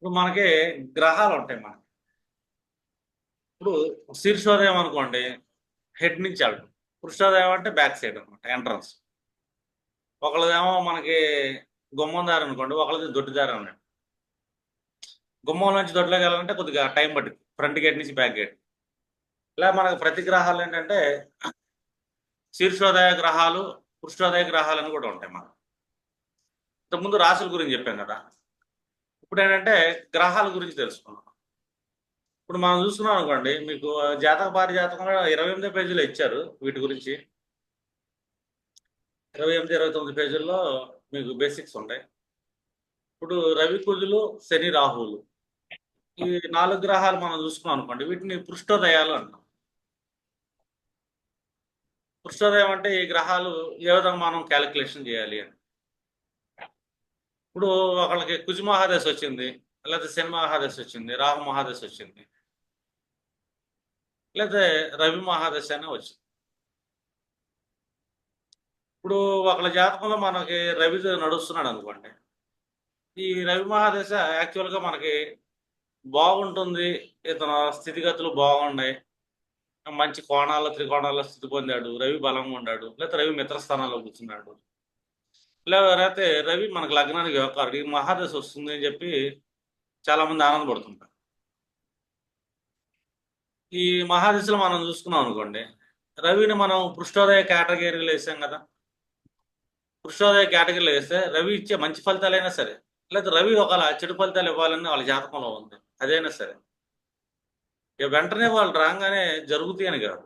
ఇప్పుడు మనకి గ్రహాలు ఉంటాయి మనకి. ఇప్పుడు శీర్షోదయం అనుకోండి, హెడ్ నుంచి వెళ్ళడం. పృష్ఠోదయం అంటే బ్యాక్ సైడ్ అనమాట, ఎంట్రన్స్. ఒకళ్ళదేమో మనకి గుమ్మం దారి అనుకోండి, ఒకళ్ళది దొడ్డి దారి అన్నట్టు. గుమ్మం నుంచి దొడ్లోకి వెళ్ళాలంటే కొద్దిగా టైం పడుతుంది, ఫ్రంట్ గేట్ నుంచి బ్యాక్ గేట్. ఇలా మనకు ప్రతి గ్రహాలు ఏంటంటే శీర్షోదయ గ్రహాలు, పృష్ఠోదయ గ్రహాలు అని కూడా ఉంటాయి మనకు. ఇంతకుముందు రాశుల గురించి చెప్పాం కదా. ఇప్పుడు ఏంటంటే గ్రహాల గురించి తెలుసుకున్నాం. ఇప్పుడు మనం చూసుకున్నాం అనుకోండి, మీకు జాతక పారిజాతకంలో 28 పేజీలు ఇచ్చారు వీటి గురించి. 28, 29 పేజీల్లో మీకు బేసిక్స్ ఉంటాయి. ఇప్పుడు రవి, కుజులు, శని, రాహువులు, ఈ 4 గ్రహాలు మనం చూసుకున్నాం అనుకోండి, వీటిని పృష్ఠోదయాలు అంటాం. పృష్ఠోదయం అంటే ఈ గ్రహాలు ఏ విధంగా మనం క్యాలిక్యులేషన్ చేయాలి అని. ఇప్పుడు ఒకళ్ళకి కుజ మహాదశ వచ్చింది, లేకపోతే శని మహాదశ వచ్చింది, రాహు మహాదశ వచ్చింది, లేకపోతే రవి మహాదశ అనే వచ్చింది. ఇప్పుడు ఒకళ్ళ జాతకంలో మనకి రవి నడుస్తున్నాడు అనుకోండి, ఈ రవి మహాదశ యాక్చువల్గా మనకి బాగుంటుంది, ఇతను స్థితిగతులు బాగున్నాయి, మంచి కోణాల్లో త్రికోణాల్లో స్థితి పొందాడు, రవి బలంగా ఉన్నాడు, లేకపోతే రవి మిత్రస్థానాల్లో కూర్చున్నాడు, లేకపోతే రవి మనకు లగ్నానికి వ్యవహారం, ఈ మహాదశ వస్తుంది అని చెప్పి చాలా మంది ఆనందపడుతుంటారు. ఈ మహాదశలో మనం చూసుకున్నాం అనుకోండి, రవిని మనం పృష్ఠోదయ కేటగిరీలో వేసాం కదా. పృష్ఠోదయ కేటగిరీలో వేస్తే రవి ఇచ్చే మంచి ఫలితాలైనా సరే, లేదా రవి ఒకవేళ చెడు ఫలితాలు ఇవ్వాలని వాళ్ళ జాతకంలో ఉంది, అదైనా సరే ఇక వెంటనే వాళ్ళు రాగానే జరుగుతాయి అని కాదు.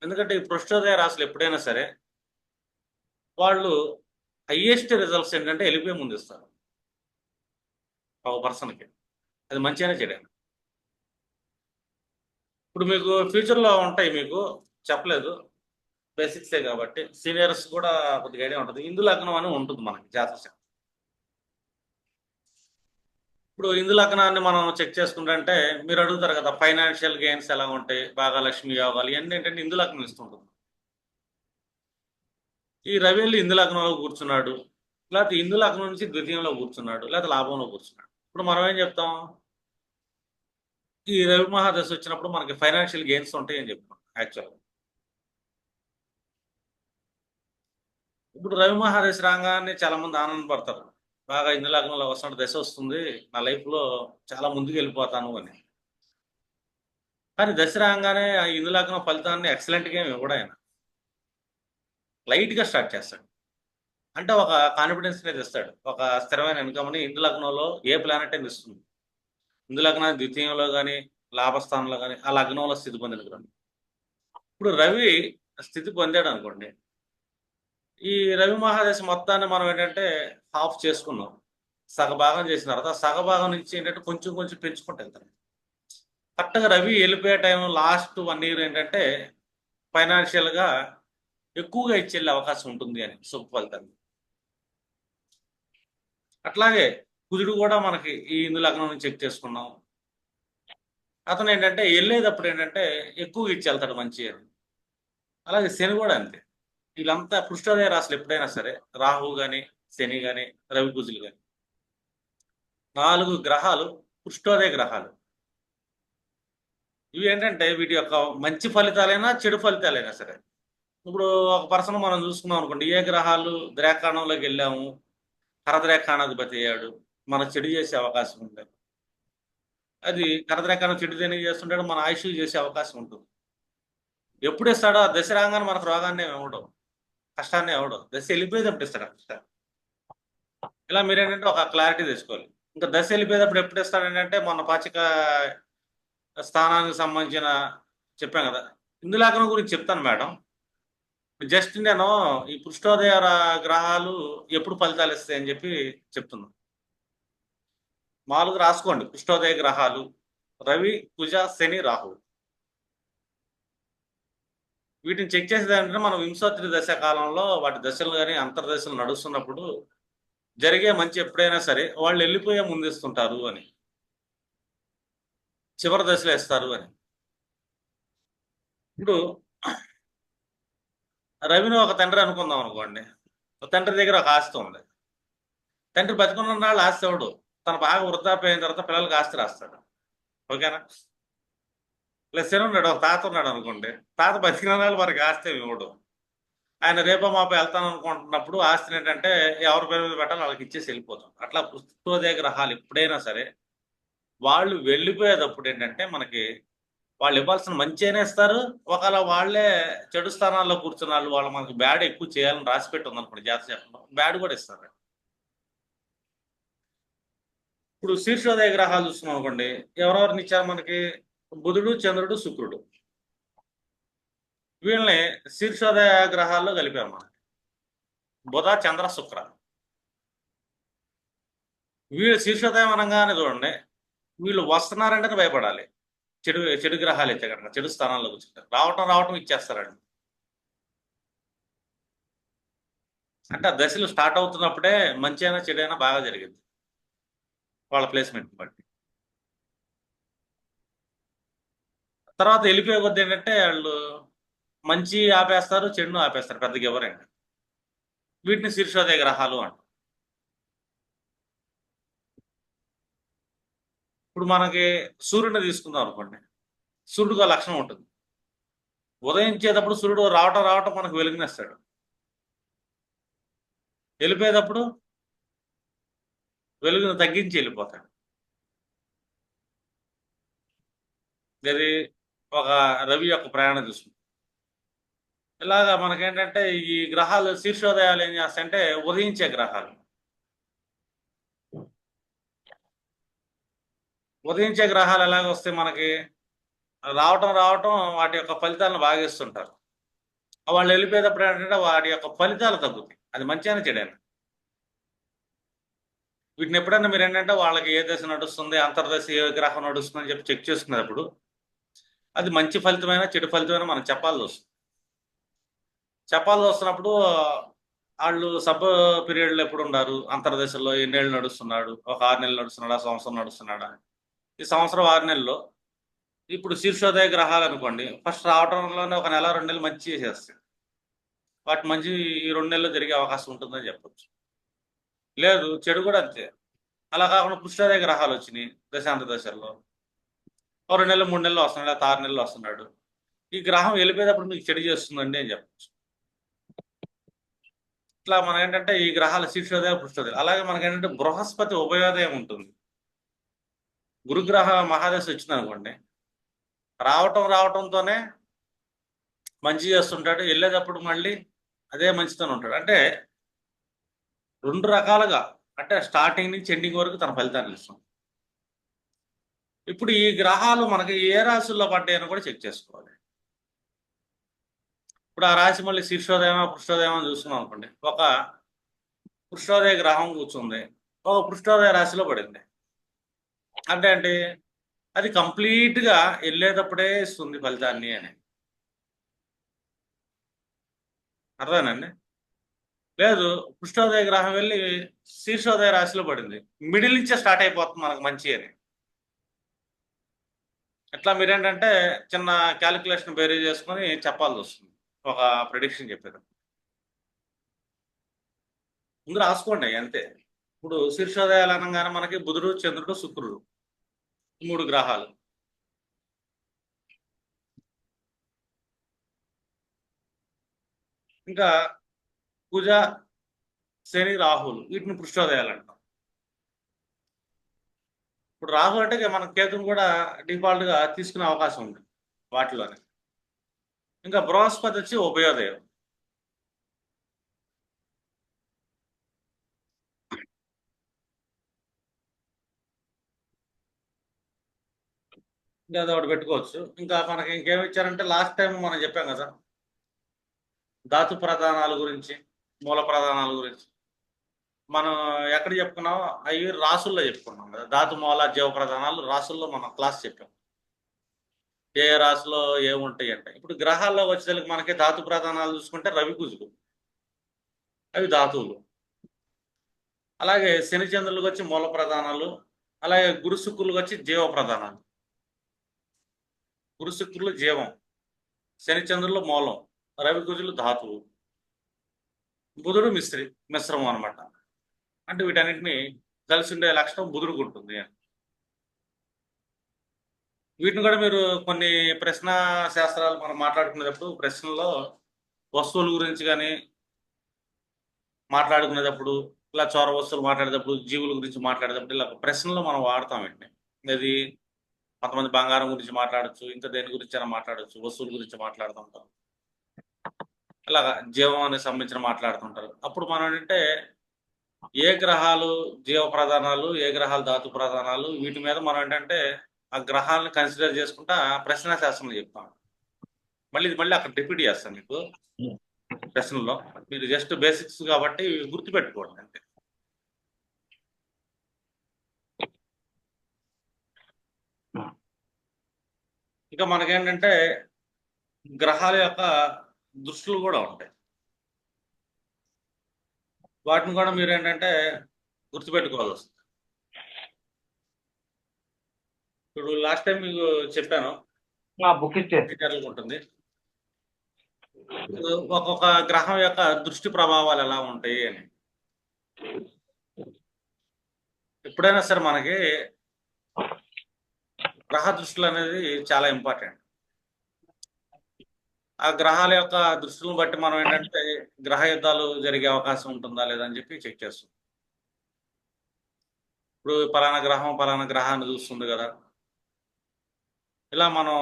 ఎందుకంటే ఈ పృష్ఠోదయ రాశులు ఎప్పుడైనా సరే వాళ్ళు హయ్యెస్ట్ రిజల్ట్స్ ఏంటంటే వెళ్ళిపోయి ముందు ఇస్తారు ఒక పర్సన్కి, అది మంచి అయినా చెడైనా. ఇప్పుడు మీకు ఫ్యూచర్లో ఉంటాయి, మీకు చెప్పలేదు, బేసిక్సే కాబట్టి సీనియర్స్ కూడా కొద్దిగా ఐడియా ఉంటుంది. ఇందు లగ్నం అని ఉంటుంది మనకి జాతక. ఇప్పుడు ఇందు లగ్నాన్ని మనం చెక్ చేసుకుంటే మీరు అడుగుతారు కదా, ఫైనాన్షియల్ గెయిన్స్ ఎలా ఉంటాయి, బాగా లక్ష్మి యోగాలు, ఇవన్నీ ఏంటంటే ఇందు లగ్నం ఇస్తుంటుంది. ఈ రవి వెళ్ళి ఇందు లగ్నంలో కూర్చున్నాడు, లేకపోతే ఇందు లగ్నం నుంచి ద్వితీయంలో కూర్చున్నాడు, లేకపోతే లాభంలో కూర్చున్నాడు. ఇప్పుడు మనం ఏం చెప్తాం, ఈ రవి మహాదశ వచ్చినప్పుడు మనకి ఫైనాన్షియల్ గెయిన్స్ ఉంటాయి అని చెప్తాం యాక్చువల్గా. ఇప్పుడు రవి మహాదశ రాగానే చాలా మంది ఆనందపడతారు, బాగా ఇందు లగ్నంలో వస్తున్న దశ వస్తుంది, నా లైఫ్లో చాలా ముందుకు వెళ్ళిపోతాను అని. కానీ దశ రాగానే ఆ ఇందు లగ్నం ఫలితాన్ని ఎక్సలెంట్గా ఏమి ఇవ్వడు ఆయన, లైట్గా స్టార్ట్ చేస్తాడు. అంటే ఒక కాన్ఫిడెన్స్ అనేది ఇస్తాడు, ఒక స్థిరమైన ఇన్కమ్ని ఇందు లగ్నంలో ఏ ప్లానెట్ అయినా ఇస్తుంది. ఇందు లగ్నాన్ని ద్వితీయంలో కానీ లాభస్థానంలో కానీ ఆ లగ్నంలో స్థితి పొందిన గ్రహం. ఇప్పుడు రవి స్థితి పొందాడు అనుకోండి, ఈ రవి మహాదశ మొత్తాన్ని మనం ఏంటంటే హాఫ్ చేసుకున్నాం, సగభాగం చేసిన తర్వాత సగభాగం నుంచి ఏంటంటే కొంచెం కొంచెం పెంచుకుంటూ వెళ్తాం. కరెక్ట్గా రవి వెళ్ళిపోయే టైం లాస్ట్ 1 ఇయర్ ఏంటంటే ఫైనాన్షియల్గా ఎక్కువగా ఇచ్చేళ్ళే అవకాశం ఉంటుంది అని శుభ ఫలితాన్ని. అట్లాగే కుజుడు కూడా మనకి ఈ ఇందు లగ్నం నుంచి చెక్ చేసుకున్నాం, అతను ఏంటంటే వెళ్ళేటప్పుడు ఏంటంటే ఎక్కువగా ఇచ్చి వెళ్తాడు మంచి అని. అలాగే శని కూడా అంతే. వీళ్ళంతా పృష్ఠోదయ రాశులు ఎప్పుడైనా సరే, రాహు కానీ శని కానీ రవి కుజులు కానీ 4 గ్రహాలు పృష్ఠోదయ గ్రహాలు. ఇవి ఏంటంటే వీటి యొక్క మంచి ఫలితాలైనా చెడు ఫలితాలైనా సరే, ఇప్పుడు ఒక పర్సన్ మనం చూసుకున్నాం అనుకోండి, ఏ గ్రహాలు ద్రేకాణంలోకి వెళ్ళాము, కరద్రేకాణాధిపతి అయ్యాడు, మన చెడు చేసే అవకాశం ఉంది. అది కరద్రేకాణం చెడు దేనికి చేస్తుంటాడు, మన ఆయుష్ చేసే అవకాశం ఉంటుంది. ఎప్పుడు ఇస్తాడో ఆ దశ రాగానే మనకు రోగాన్ని ఇవ్వడం, కష్టాన్ని ఇవ్వడం, దశ వెళ్ళిపోయేటప్పుడు ఇస్తాడు కష్టాన్ని. ఇలా మీరు ఏంటంటే ఒక క్లారిటీ తెచ్చుకోవాలి. ఇంకా దశ వెళ్ళిపోయేటప్పుడు ఎప్పుడు ఇస్తాడు ఏంటంటే మన పాచిక స్థానానికి సంబంధించిన చెప్పాం కదా. ఇందులాగనం గురించి చెప్తాను మేడం. జస్ట్ నేను ఈ పృష్ఠోదయ గ్రహాలు ఎప్పుడు ఫలితాలు ఇస్తాయి అని చెప్పి చెప్తున్నాను. మామూలుగా రాసుకోండి, పృష్ఠోదయ గ్రహాలు రవి, కుజ, శని, రాహు. వీటిని చెక్ చేసేదంటే మనం వింశోత్తరి దశ కాలంలో వాటి దశలు కానీ అంతర్దశలు నడుస్తున్నప్పుడు జరిగే మంచి ఎప్పుడైనా సరే వాళ్ళు వెళ్ళిపోయే ముందిస్తుంటారు అని, చివరి దశలో ఇస్తారు అని. ఇప్పుడు రవిని ఒక తండ్రి అనుకుందాం అనుకోండి, ఒక తండ్రి దగ్గర ఒక ఆస్తి ఉంది. తండ్రి బతికున్న నాళ్ళు ఆస్తి ఎవడు, తను బాగా వృద్ధాప్యం అయిన తర్వాత పిల్లలకి ఆస్తి రాస్తాడు. ఓకేనా? లేదు శని ఉన్నాడు, ఒక తాత ఉన్నాడు అనుకోండి. తాత బతికిన నాళ్ళు మనకి ఆస్తి ఏమి ఇవ్వడు. ఆయన రేపో మాపో వెళ్తాను అనుకుంటున్నప్పుడు ఆస్తిని ఏంటంటే ఎవరి పేరు మీద పెట్టాలో వాళ్ళకి ఇచ్చేసి వెళ్ళిపోతాం. అట్లా పుష్పోదయ గ్రహాలు ఎప్పుడైనా సరే వాళ్ళు వెళ్ళిపోయేటప్పుడు ఏంటంటే మనకి వాళ్ళు ఇవ్వాల్సిన మంచి అయినా ఇస్తారు. ఒకవేళ వాళ్ళే చెడు స్థానాల్లో కూర్చున్న వాళ్ళు మనకి బ్యాడ్ ఎక్కువ చేయాలని రాసి పెట్టి ఉందనుకోండి జాతకంలో, బ్యాడ్ కూడా ఇస్తారు. ఇప్పుడు శీర్షోదయ గ్రహాలు చూస్తున్నాం అనుకోండి, ఎవరెవరిని ఇచ్చారు మనకి? బుధుడు, చంద్రుడు, శుక్రుడు. వీళ్ళని శీర్షోదయ గ్రహాల్లో కలిపారు మనం. బుధ, చంద్ర, శుక్ర. వీళ్ళు శీర్షోదయం అనగానే చూడండి, వీళ్ళు వస్తున్నారంటేనే భయపడాలి. చెడు చెడు గ్రహాలు అయితే కనుక చెడు స్థానాల్లో కూర్చుంటారు. రావటం ఇచ్చేస్తారండి. అంటే ఆ దశలు స్టార్ట్ అవుతున్నప్పుడే మంచి అయినా చెడైనా బాగా జరిగింది వాళ్ళ ప్లేస్మెంట్ బట్టి. తర్వాత వెళ్ళిపోయే కొద్ది ఏంటంటే వాళ్ళు మంచి ఆపేస్తారు, చెడును ఆపేస్తారు, పెద్దగా ఎవరండి. వీటిని శీర్షోదయ గ్రహాలు అంట. ఇప్పుడు మనకి సూర్యుడిని తీసుకుందాం అనుకోండి. సూర్యుడికి లక్షణం ఉంటుంది. ఉదయించేటప్పుడు సూర్యుడు రావటం మనకు వెలుగునిస్తాడు. వెళ్ళిపోయేటప్పుడు వెలుగును తగ్గించి వెళ్ళిపోతాడు. ఇది ఒక రవి యొక్క ప్రయాణం చూసుకుంటాం. ఇలాగా మనకేంటంటే ఈ గ్రహాలు శీర్షోదయాలు ఏం చేస్తాయంటే ఉదయించే గ్రహాలు. ఉదయించే గ్రహాలు ఎలాగ వస్తాయి మనకి? రావటం వాటి యొక్క ఫలితాలను బాగా ఇస్తుంటారు. వాళ్ళు వెళ్ళిపోయేటప్పుడు ఏంటంటే వాటి యొక్క ఫలితాలు తగ్గుతాయి. అది మంచి అయినా చెడైనా. వీటిని ఎప్పుడైనా మీరు ఏంటంటే వాళ్ళకి ఏ దశ నడుస్తుంది, అంతర్దశ ఏ గ్రహం నడుస్తుంది అని చెప్పి చెక్ చేసుకునేటప్పుడు అది మంచి ఫలితమైనా చెడు ఫలితమైనా మనం చెప్పాల్సి వస్తుంది. చెప్పాల్సి వస్తున్నప్పుడు వాళ్ళు సబ్ పీరియడ్లో ఎప్పుడు ఉన్నారు, అంతర్దశలో ఎన్నేళ్ళు నడుస్తున్నాడు, ఒక 6 నెలలు నడుస్తున్నాడా, సంవత్సరం నడుస్తున్నాడా. ఈ సంవత్సరం 6 నెలల్లో ఇప్పుడు శీర్షోదయ గ్రహాలు అనుకోండి, ఫస్ట్ రావడంలోనే ఒక నెల 2 నెలలు మంచి చేసేస్తాయి. వాటి మంచి ఈ 2 నెలల్లో జరిగే అవకాశం ఉంటుందని చెప్పొచ్చు. లేదు చెడు కూడా అంతే. అలా కాకుండా పుష్యోదయ గ్రహాలు వచ్చినాయి దశాంత దశల్లో, ఒక 2 నెలలు 3 నెలలు వస్తున్నాడు, లేకపోతే 6 నెలలు వస్తున్నాడు, ఈ గ్రహం వెళ్ళిపోయేటప్పుడు మీకు చెడు చేస్తుందండి అని చెప్పచ్చు. ఇట్లా మనం ఏంటంటే ఈ గ్రహాల శీర్షోదయ పృష్ఠోదయం. అలాగే మనకి ఏంటంటే బృహస్పతి ఉభయోదయం ఉంటుంది. గురుగ్రహ మహాదశ వచ్చింది అనుకోండి, రావటంతోనే మంచి చేస్తుంటాడు, వెళ్ళేటప్పుడు మళ్ళీ అదే మంచితోనే ఉంటాడు. అంటే 2 రకాలుగా, అంటే స్టార్టింగ్ నుంచి ఎండింగ్ వరకు తన ఫలితాన్ని ఇస్తాం. ఇప్పుడు ఈ గ్రహాలు మనకి ఏ రాశుల్లో పడ్డాయని కూడా చెక్ చేసుకోవాలి. ఇప్పుడు ఆ రాశి మళ్ళీ శీర్షోదయమా పృష్ఠోదయమా చూసుకున్నాం అనుకోండి, ఒక పృష్ఠోదయ గ్రహం కూర్చుంది, ఒక పృష్ఠోదయ రాశిలో పడింది అంటే అది కంప్లీట్గా వెళ్ళేటప్పుడే ఇస్తుంది ఫలితాన్ని అని అర్థమేనండి. లేదు, పృష్ఠోదయ గ్రహం వెళ్ళి శీర్షోదయ రాశిలో పడింది, మిడిల్ నుంచే స్టార్ట్ అయిపోతుంది మనకు మంచి అని. ఇట్లా మీరేంటంటే చిన్న క్యాలిక్యులేషన్ బేరీ చేసుకొని చెప్పాల్సి వస్తుంది ఒక ప్రిడిక్షన్ చెప్పేది. ముందు రాసుకోండి అంతే. ఇప్పుడు శీర్షోదయాలు అనగానే మనకి బుధుడు, చంద్రుడు, శుక్రుడు 3 గ్రహాలు. ఇంకా కుజ, శని, రాహులు, వీటిని పృష్ఠోదయాలు అంటాం. ఇప్పుడు రాహు అంటే ఇక మన కేతుని కూడా డిఫాల్ట్గా తీసుకునే అవకాశం ఉంది వాటిలోనే. ఇంకా బృహస్పతి వచ్చి ఉభయోదయం. ఇంకా అది ఒకటి పెట్టుకోవచ్చు. ఇంకా మనకి ఇంకేమి ఇచ్చారంటే లాస్ట్ టైం మనం చెప్పాం కదా ధాతు ప్రధానాల గురించి, మూల ప్రధానాల గురించి. మనం ఎక్కడ చెప్పుకున్నాం? అవి రాసుల్లో చెప్పుకున్నాం కదా, ధాతు మూల జీవ ప్రధానాలు రాసుల్లో మనం క్లాస్ చెప్పాం. ఏ రాశిలో ఏముంటాయి అంటే, ఇప్పుడు గ్రహాల్లో వచ్చేసరికి మనకి ధాతు ప్రధానాలు చూసుకుంటే రవి, కుజులు, అవి ధాతువులు. అలాగే శని చంద్రులకు వచ్చి మూల ప్రధానాలు, అలాగే గురు శుక్రులకు వచ్చి జీవ ప్రధానాలు. గురు శుక్రులు జీవం, శని చంద్రులు మూలం, రవి కుజులు ధాతువు, బుధుడు మిశ్రమం అనమాట. అంటే వీటన్నిటిని కలిసి ఉండే లక్షణం బుధుడికి ఉంటుంది. వీటిని కూడా మీరు కొన్ని ప్రశ్న శాస్త్రాలు మనం మాట్లాడుకునేటప్పుడు ప్రశ్నల్లో వస్తువుల గురించి కానీ మాట్లాడుకునేటప్పుడు, ఇలా చోర వస్తువులు మాట్లాడేటప్పుడు, జీవుల గురించి మాట్లాడేటప్పుడు ఇలా ప్రశ్నలు మనం వాడతాం వీటిని. ఇది కొంతమంది బంగారం గురించి మాట్లాడచ్చు, ఇంకా దేని గురించి అయినా మాట్లాడచ్చు, వస్తువుల గురించి మాట్లాడుతుంటాం. ఇలాగా జీవానికి సంబంధించిన మాట్లాడుతుంటారు. అప్పుడు మనం ఏంటంటే ఏ గ్రహాలు జీవ ప్రధానాలు, ఏ గ్రహాలు ధాతు ప్రధానాలు, వీటి మీద మనం ఏంటంటే ఆ గ్రహాలను కన్సిడర్ చేసుకుంటా ప్రశ్న శాస్త్రంలో చెప్తాం. మళ్ళీ అక్కడ రిపీట్ చేస్తాను మీకు ప్రశ్నలో. మీరు జస్ట్ బేసిక్స్ కాబట్టి గుర్తుపెట్టుకోండి అంతే. ఇక మనకేంటంటే గ్రహాల యొక్క దృష్టిలు కూడా ఉంటాయి. వాటిని కూడా మీరు ఏంటంటే గుర్తుపెట్టుకోవాల్సి వస్తుంది. ఇప్పుడు లాస్ట్ టైం మీకు చెప్పాను బుక్ ఇచ్చే ఉంటుంది. ఒక్కొక్క గ్రహం యొక్క దృష్టి ప్రభావాలు ఎలా ఉంటాయి అని. ఎప్పుడైనా సరే మనకి గ్రహ దృష్టిలు అనేది చాలా ఇంపార్టెంట్. ఆ గ్రహాల యొక్క దృష్టిని బట్టి మనం ఏంటంటే గ్రహ యుద్ధాలు జరిగే అవకాశం ఉంటుందా లేదా అని చెప్పి చెక్ చేస్తాం. ఇప్పుడు పలానా గ్రహాన్ని చూస్తుంది కదా, ఇలా మనం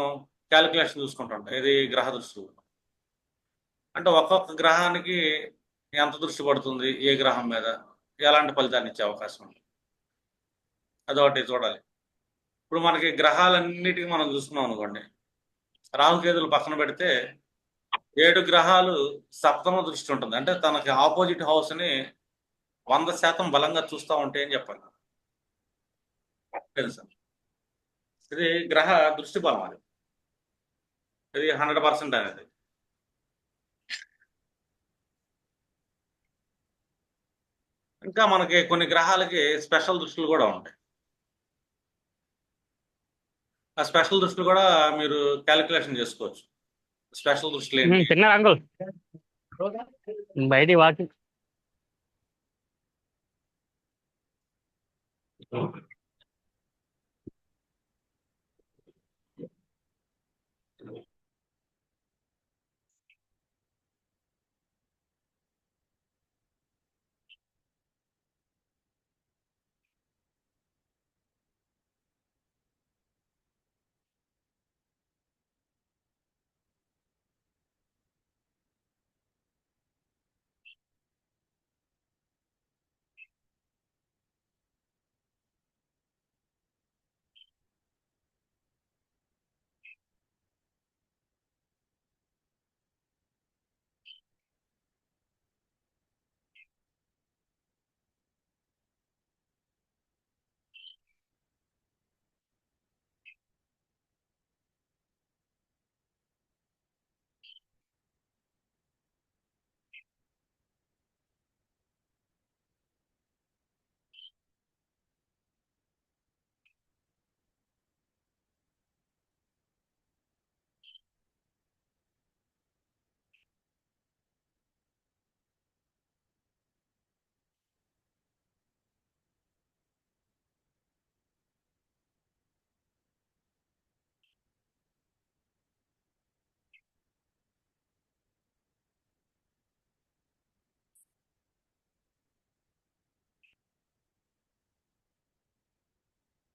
క్యాలిక్యులేషన్ చూసుకుంటాం. ఇది గ్రహ దృష్టిలు అంటే ఒక్కొక్క గ్రహానికి ఎంత దృష్టి పడుతుంది, ఏ గ్రహం మీద ఎలాంటి ఫలితాన్ని ఇచ్చే అవకాశం ఉంది, అదొకటి చూడాలి. ఇప్పుడు మనకి గ్రహాలన్నిటికీ మనం చూసుకున్నాం అనుకోండి, రాహుకేతులు పక్కన పెడితే 7 గ్రహాలు సప్తమ దృష్టి ఉంటుంది. అంటే తనకి ఆపోజిట్ హౌస్ ని 100% బలంగా చూస్తూ ఉంటాయి అని చెప్పాలి. తెలుసా, ఇది గ్రహ దృష్టి బలం. అది 100% అనేది. ఇంకా మనకి కొన్ని గ్రహాలకి స్పెషల్ దృష్టిలు కూడా ఉంటాయి. ఆ స్పెషల్ దృష్టిలు కూడా మీరు క్యాలిక్యులేషన్ చేసుకోవచ్చు. స్పెషల్ దృష్టిలు ఏంటి? తిన్నారు అంకుల్ బయటికి వాకింగ్.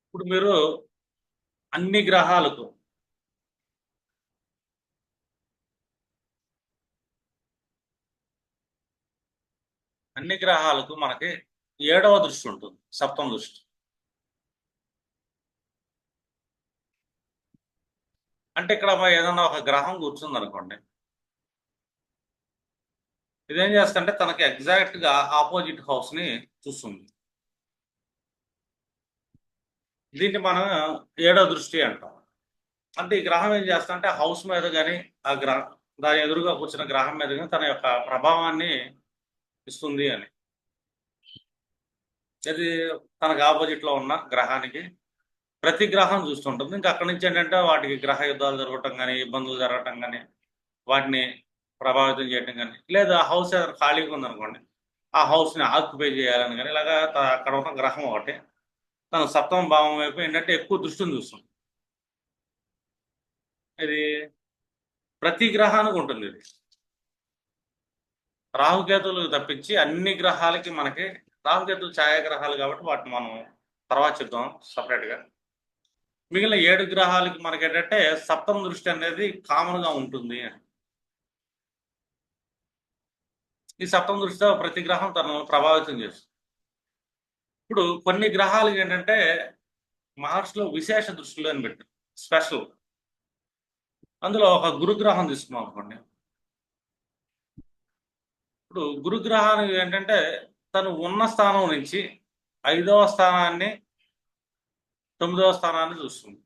ఇప్పుడు మీరు అన్ని గ్రహాలకు మనకి 7వ దృష్టి ఉంటుంది, సప్తమ దృష్టి. అంటే ఇక్కడ ఏదన్నా ఒక గ్రహం కూర్చుంది అనుకోండి, ఇదేం చేస్తుంటే తనకి ఎగ్జాక్ట్ గా ఆపోజిట్ హౌస్ ని చూస్తుంది. దీన్ని మనం 7వ దృష్టి అంటాం. అంటే ఈ గ్రహం ఏం చేస్తుంటే హౌస్ మీద కానీ ఆ దాని ఎదురుగా కూర్చున్న గ్రహం మీద కానీ తన యొక్క ప్రభావాన్ని ఇస్తుంది అని. ఇది తనకు ఆపోజిట్ లో ఉన్న గ్రహానికి ప్రతి గ్రహం చూస్తుంటుంది. ఇంకా అక్కడి నుంచి ఏంటంటే వాటికి గ్రహ యుద్ధాలు జరగటం కానీ, ఇబ్బందులు జరగటం కానీ, వాటిని ప్రభావితం చేయటం కానీ, లేదా హౌస్ ఏదైనా ఖాళీగా ఉందనుకోండి, ఆ హౌస్ని ఆక్యుపై చేయాలని కానీ ఇలాగా అక్కడ ఉన్న గ్రహం ఒకటి తన సప్తమ భావం వైపు ఏంటంటే ఎక్కువ దృష్టిని చూస్తుంది. ఇది ప్రతి గ్రహానికి ఉంటుంది. ఇది రాహుకేతువులు తప్పించి అన్ని గ్రహాలకి మనకి రాహుకేతువులు ఛాయాగ్రహాలు కాబట్టి వాటిని మనం తర్వాత చెప్దాం సపరేట్గా. మిగిలిన 7 గ్రహాలకి మనకి ఏంటంటే సప్తమ దృష్టి అనేది కామన్గా ఉంటుంది. ఈ సప్తమ దృష్టితో ప్రతి గ్రహం తనను ప్రభావితం చేస్తుంది. ఇప్పుడు కొన్ని గ్రహాలకి ఏంటంటే మహర్షిలో విశేష దృష్టిలో అని పెట్టారు, స్పెషల్. అందులో ఒక గురుగ్రహం తీసుకున్నాం అనుకోండి. ఇప్పుడు గురుగ్రహానికి ఏంటంటే తను ఉన్న స్థానం నుంచి 5వ స్థానాన్ని 9వ స్థానాన్ని చూస్తుంది.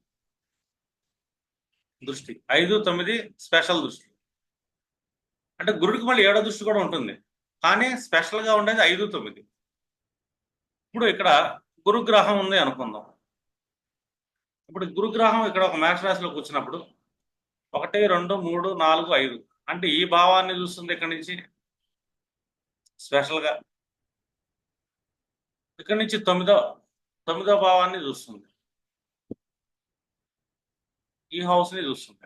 దృష్టి 5, 9 స్పెషల్ దృష్టి. అంటే గురుడికి మళ్ళీ 7వ దృష్టి కూడా ఉంటుంది, కానీ స్పెషల్గా ఉండేది 5, 9. ఇప్పుడు ఇక్కడ గురుగ్రహం ఉంది అనుకుందాం. ఇప్పుడు గురుగ్రహం ఇక్కడ ఒక మేష రాశిలో కూర్చున్నప్పుడు 1, 2, 3, 4, 5 అంటే ఈ భావాన్ని చూస్తుంది. ఇక్కడ నుంచి స్పెషల్గా ఇక్కడ నుంచి 9వ భావాన్ని చూస్తుంది, ఈ హౌస్ని చూస్తుంది.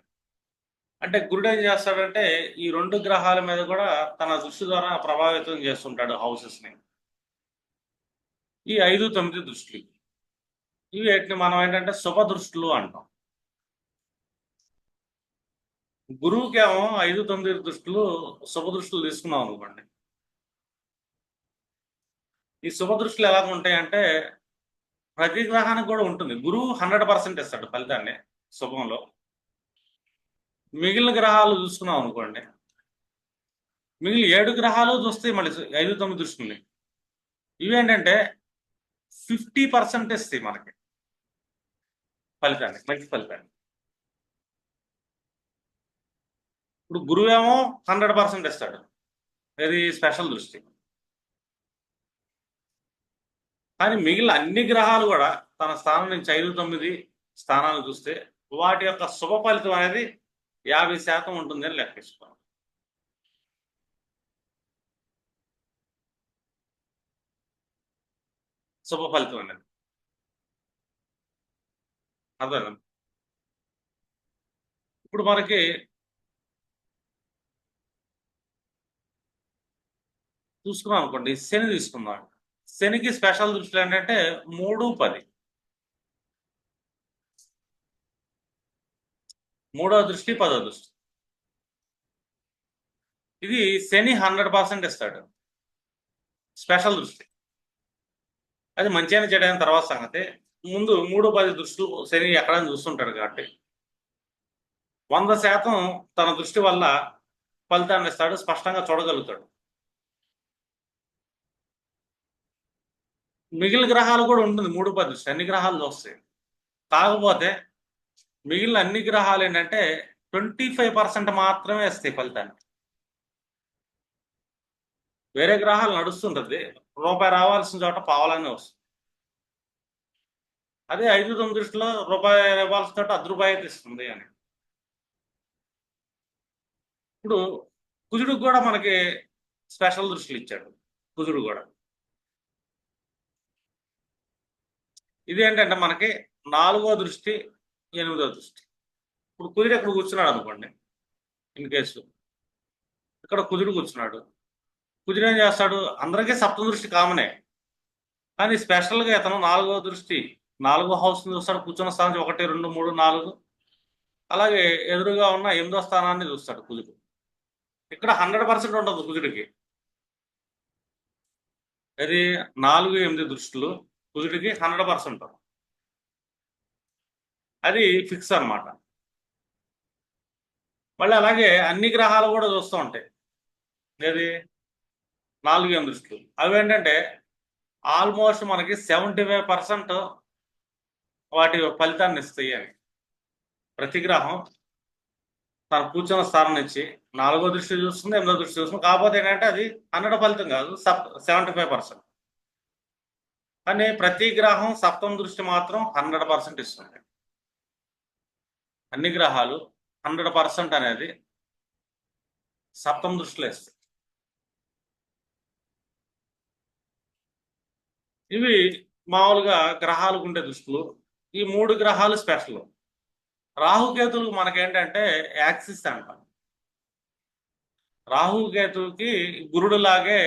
అంటే గురుడు ఏం చేస్తాడంటే ఈ 2 గ్రహాల మీద కూడా తన దృష్టి ద్వారా ప్రభావితం చేస్తుంటాడు హౌసెస్ని. ఈ 5, 9 దృష్టిలు ఇవి వీటిని మనం ఏంటంటే శుభ దృష్టిలు అంటాం. గురువుకేమో 5, 9 దృష్టిలు శుభ దృష్టిలు తీసుకున్నాం అనుకోండి. ఈ శుభ దృష్టిలు ఎలా ఉంటాయంటే ప్రతి గ్రహానికి కూడా ఉంటుంది. గురువు 100% ఇస్తాడు ఫలితాన్ని శుభంలో. మిగిలిన గ్రహాలు చూసుకున్నాం అనుకోండి, మిగిలిన 7 గ్రహాలు చూస్తే మళ్ళీ 5, 9 దృష్టిని ఇవేంటంటే 50% ఇస్తాయి మనకి ఫలితాన్ని, మంచి ఫలితాన్ని. ఇప్పుడు గురువు ఏమో 100% ఇస్తాడు, ఇది స్పెషల్ దృష్టి. కానీ మిగిలిన అన్ని గ్రహాలు కూడా తన స్థానం నుంచి 5, 9 స్థానాలు చూస్తే వాటి యొక్క శుభ ఫలితం అనేది 50% ఉంటుంది అని లెక్కిస్తాం. శుభ ఫలితం అనేది అర్థం. ఇప్పుడు మనకి చూసుకున్నాం అనుకోండి, శని తీసుకుందాం. శనికి స్పెషల్ దృష్టిలు ఏంటంటే 3, 10. 3వ దృష్టి 10వ దృష్టి. ఇది శని 100% ఇస్తాడు, స్పెషల్ దృష్టి. అది మంచిగా చేయడానికి తర్వాత సంగతి. ముందు 3, 10 దృష్టిలు శని ఎక్కడైనా చూస్తుంటాడు కాబట్టి 100% తన దృష్టి వల్ల ఫలితాన్ని ఇస్తాడు, స్పష్టంగా చూడగలుగుతాడు. మిగిలిన గ్రహాలు కూడా ఉంటుంది 3, 10 దృష్టి, అన్ని గ్రహాలు చూస్తాయి. కాకపోతే మిగిలిన అన్ని గ్రహాలు ఏంటంటే 25% మాత్రమే ఇస్తాయి ఫలితాన్ని. వేరే గ్రహాలు నడుస్తుంటుంది, రూపాయి రావాల్సిన చోట పావాలనే వస్తుంది. అదే 5, 9 దృష్టిలో రూపాయి ఇవ్వాల్సిన చోట ₹10 ఇస్తుంది అని. ఇప్పుడు కుజుడికి కూడా మనకి స్పెషల్ దృష్టిలు ఇచ్చాడు. కుజుడు కూడా ఇది ఏంటంటే మనకి 4వ దృష్టి, 8వ దృష్టి. ఇప్పుడు కుజుడు ఎక్కడ కూర్చున్నాడు అనుకోండి, ఇన్ కేసు ఇక్కడ కుజుడు కూర్చున్నాడు. కుజుడు ఏం చేస్తాడు, అందరికీ సప్తమ దృష్టి కామనే, కానీ స్పెషల్గా ఇతను 4వ దృష్టి, 4వ హౌస్ని చూస్తాడు. కూర్చున్న స్థానం 1, 2, 3, 4. అలాగే ఎదురుగా ఉన్న 8వ స్థానాన్ని చూస్తాడు కుజుడు. ఇక్కడ 100% ఉండదు కుజుడికి. ఇది 4, 8 దృష్టిలు కుజుడికి 100%. అది ఫిక్స్ అన్నమాట. మళ్ళీ అలాగే అన్ని గ్రహాలు కూడా చూస్తూ ఉంటాయి. ఏది 4, 8 దృష్టిలు అవి ఏంటంటే ఆల్మోస్ట్ మనకి 75% వాటి ఫలితాన్ని ఇస్తాయి అని. ప్రతి గ్రహం తన కూర్చున్న స్థానం నుంచి 4వ దృష్టి చూస్తుంది, 8వ దృష్టి చూస్తుంది. కాకపోతే ఏంటంటే అది 100 ఫలితం కాదు, 75%. కానీ ప్రతి గ్రహం సప్తమ దృష్టి మాత్రం 100% ఇస్తుంది. అన్ని గ్రహాలు 100% అనేది సప్తమ దృష్టిలో ఇస్తాయి. ఇవి మామూలుగా గ్రహాలకు ఉండే దృష్టిలు. ఈ 3 గ్రహాలు స్పెషల్. రాహుకేతువులు మనకేంటంటే యాక్సిస్ అంటాం. రాహుకేతువుకి గురుడు లాగే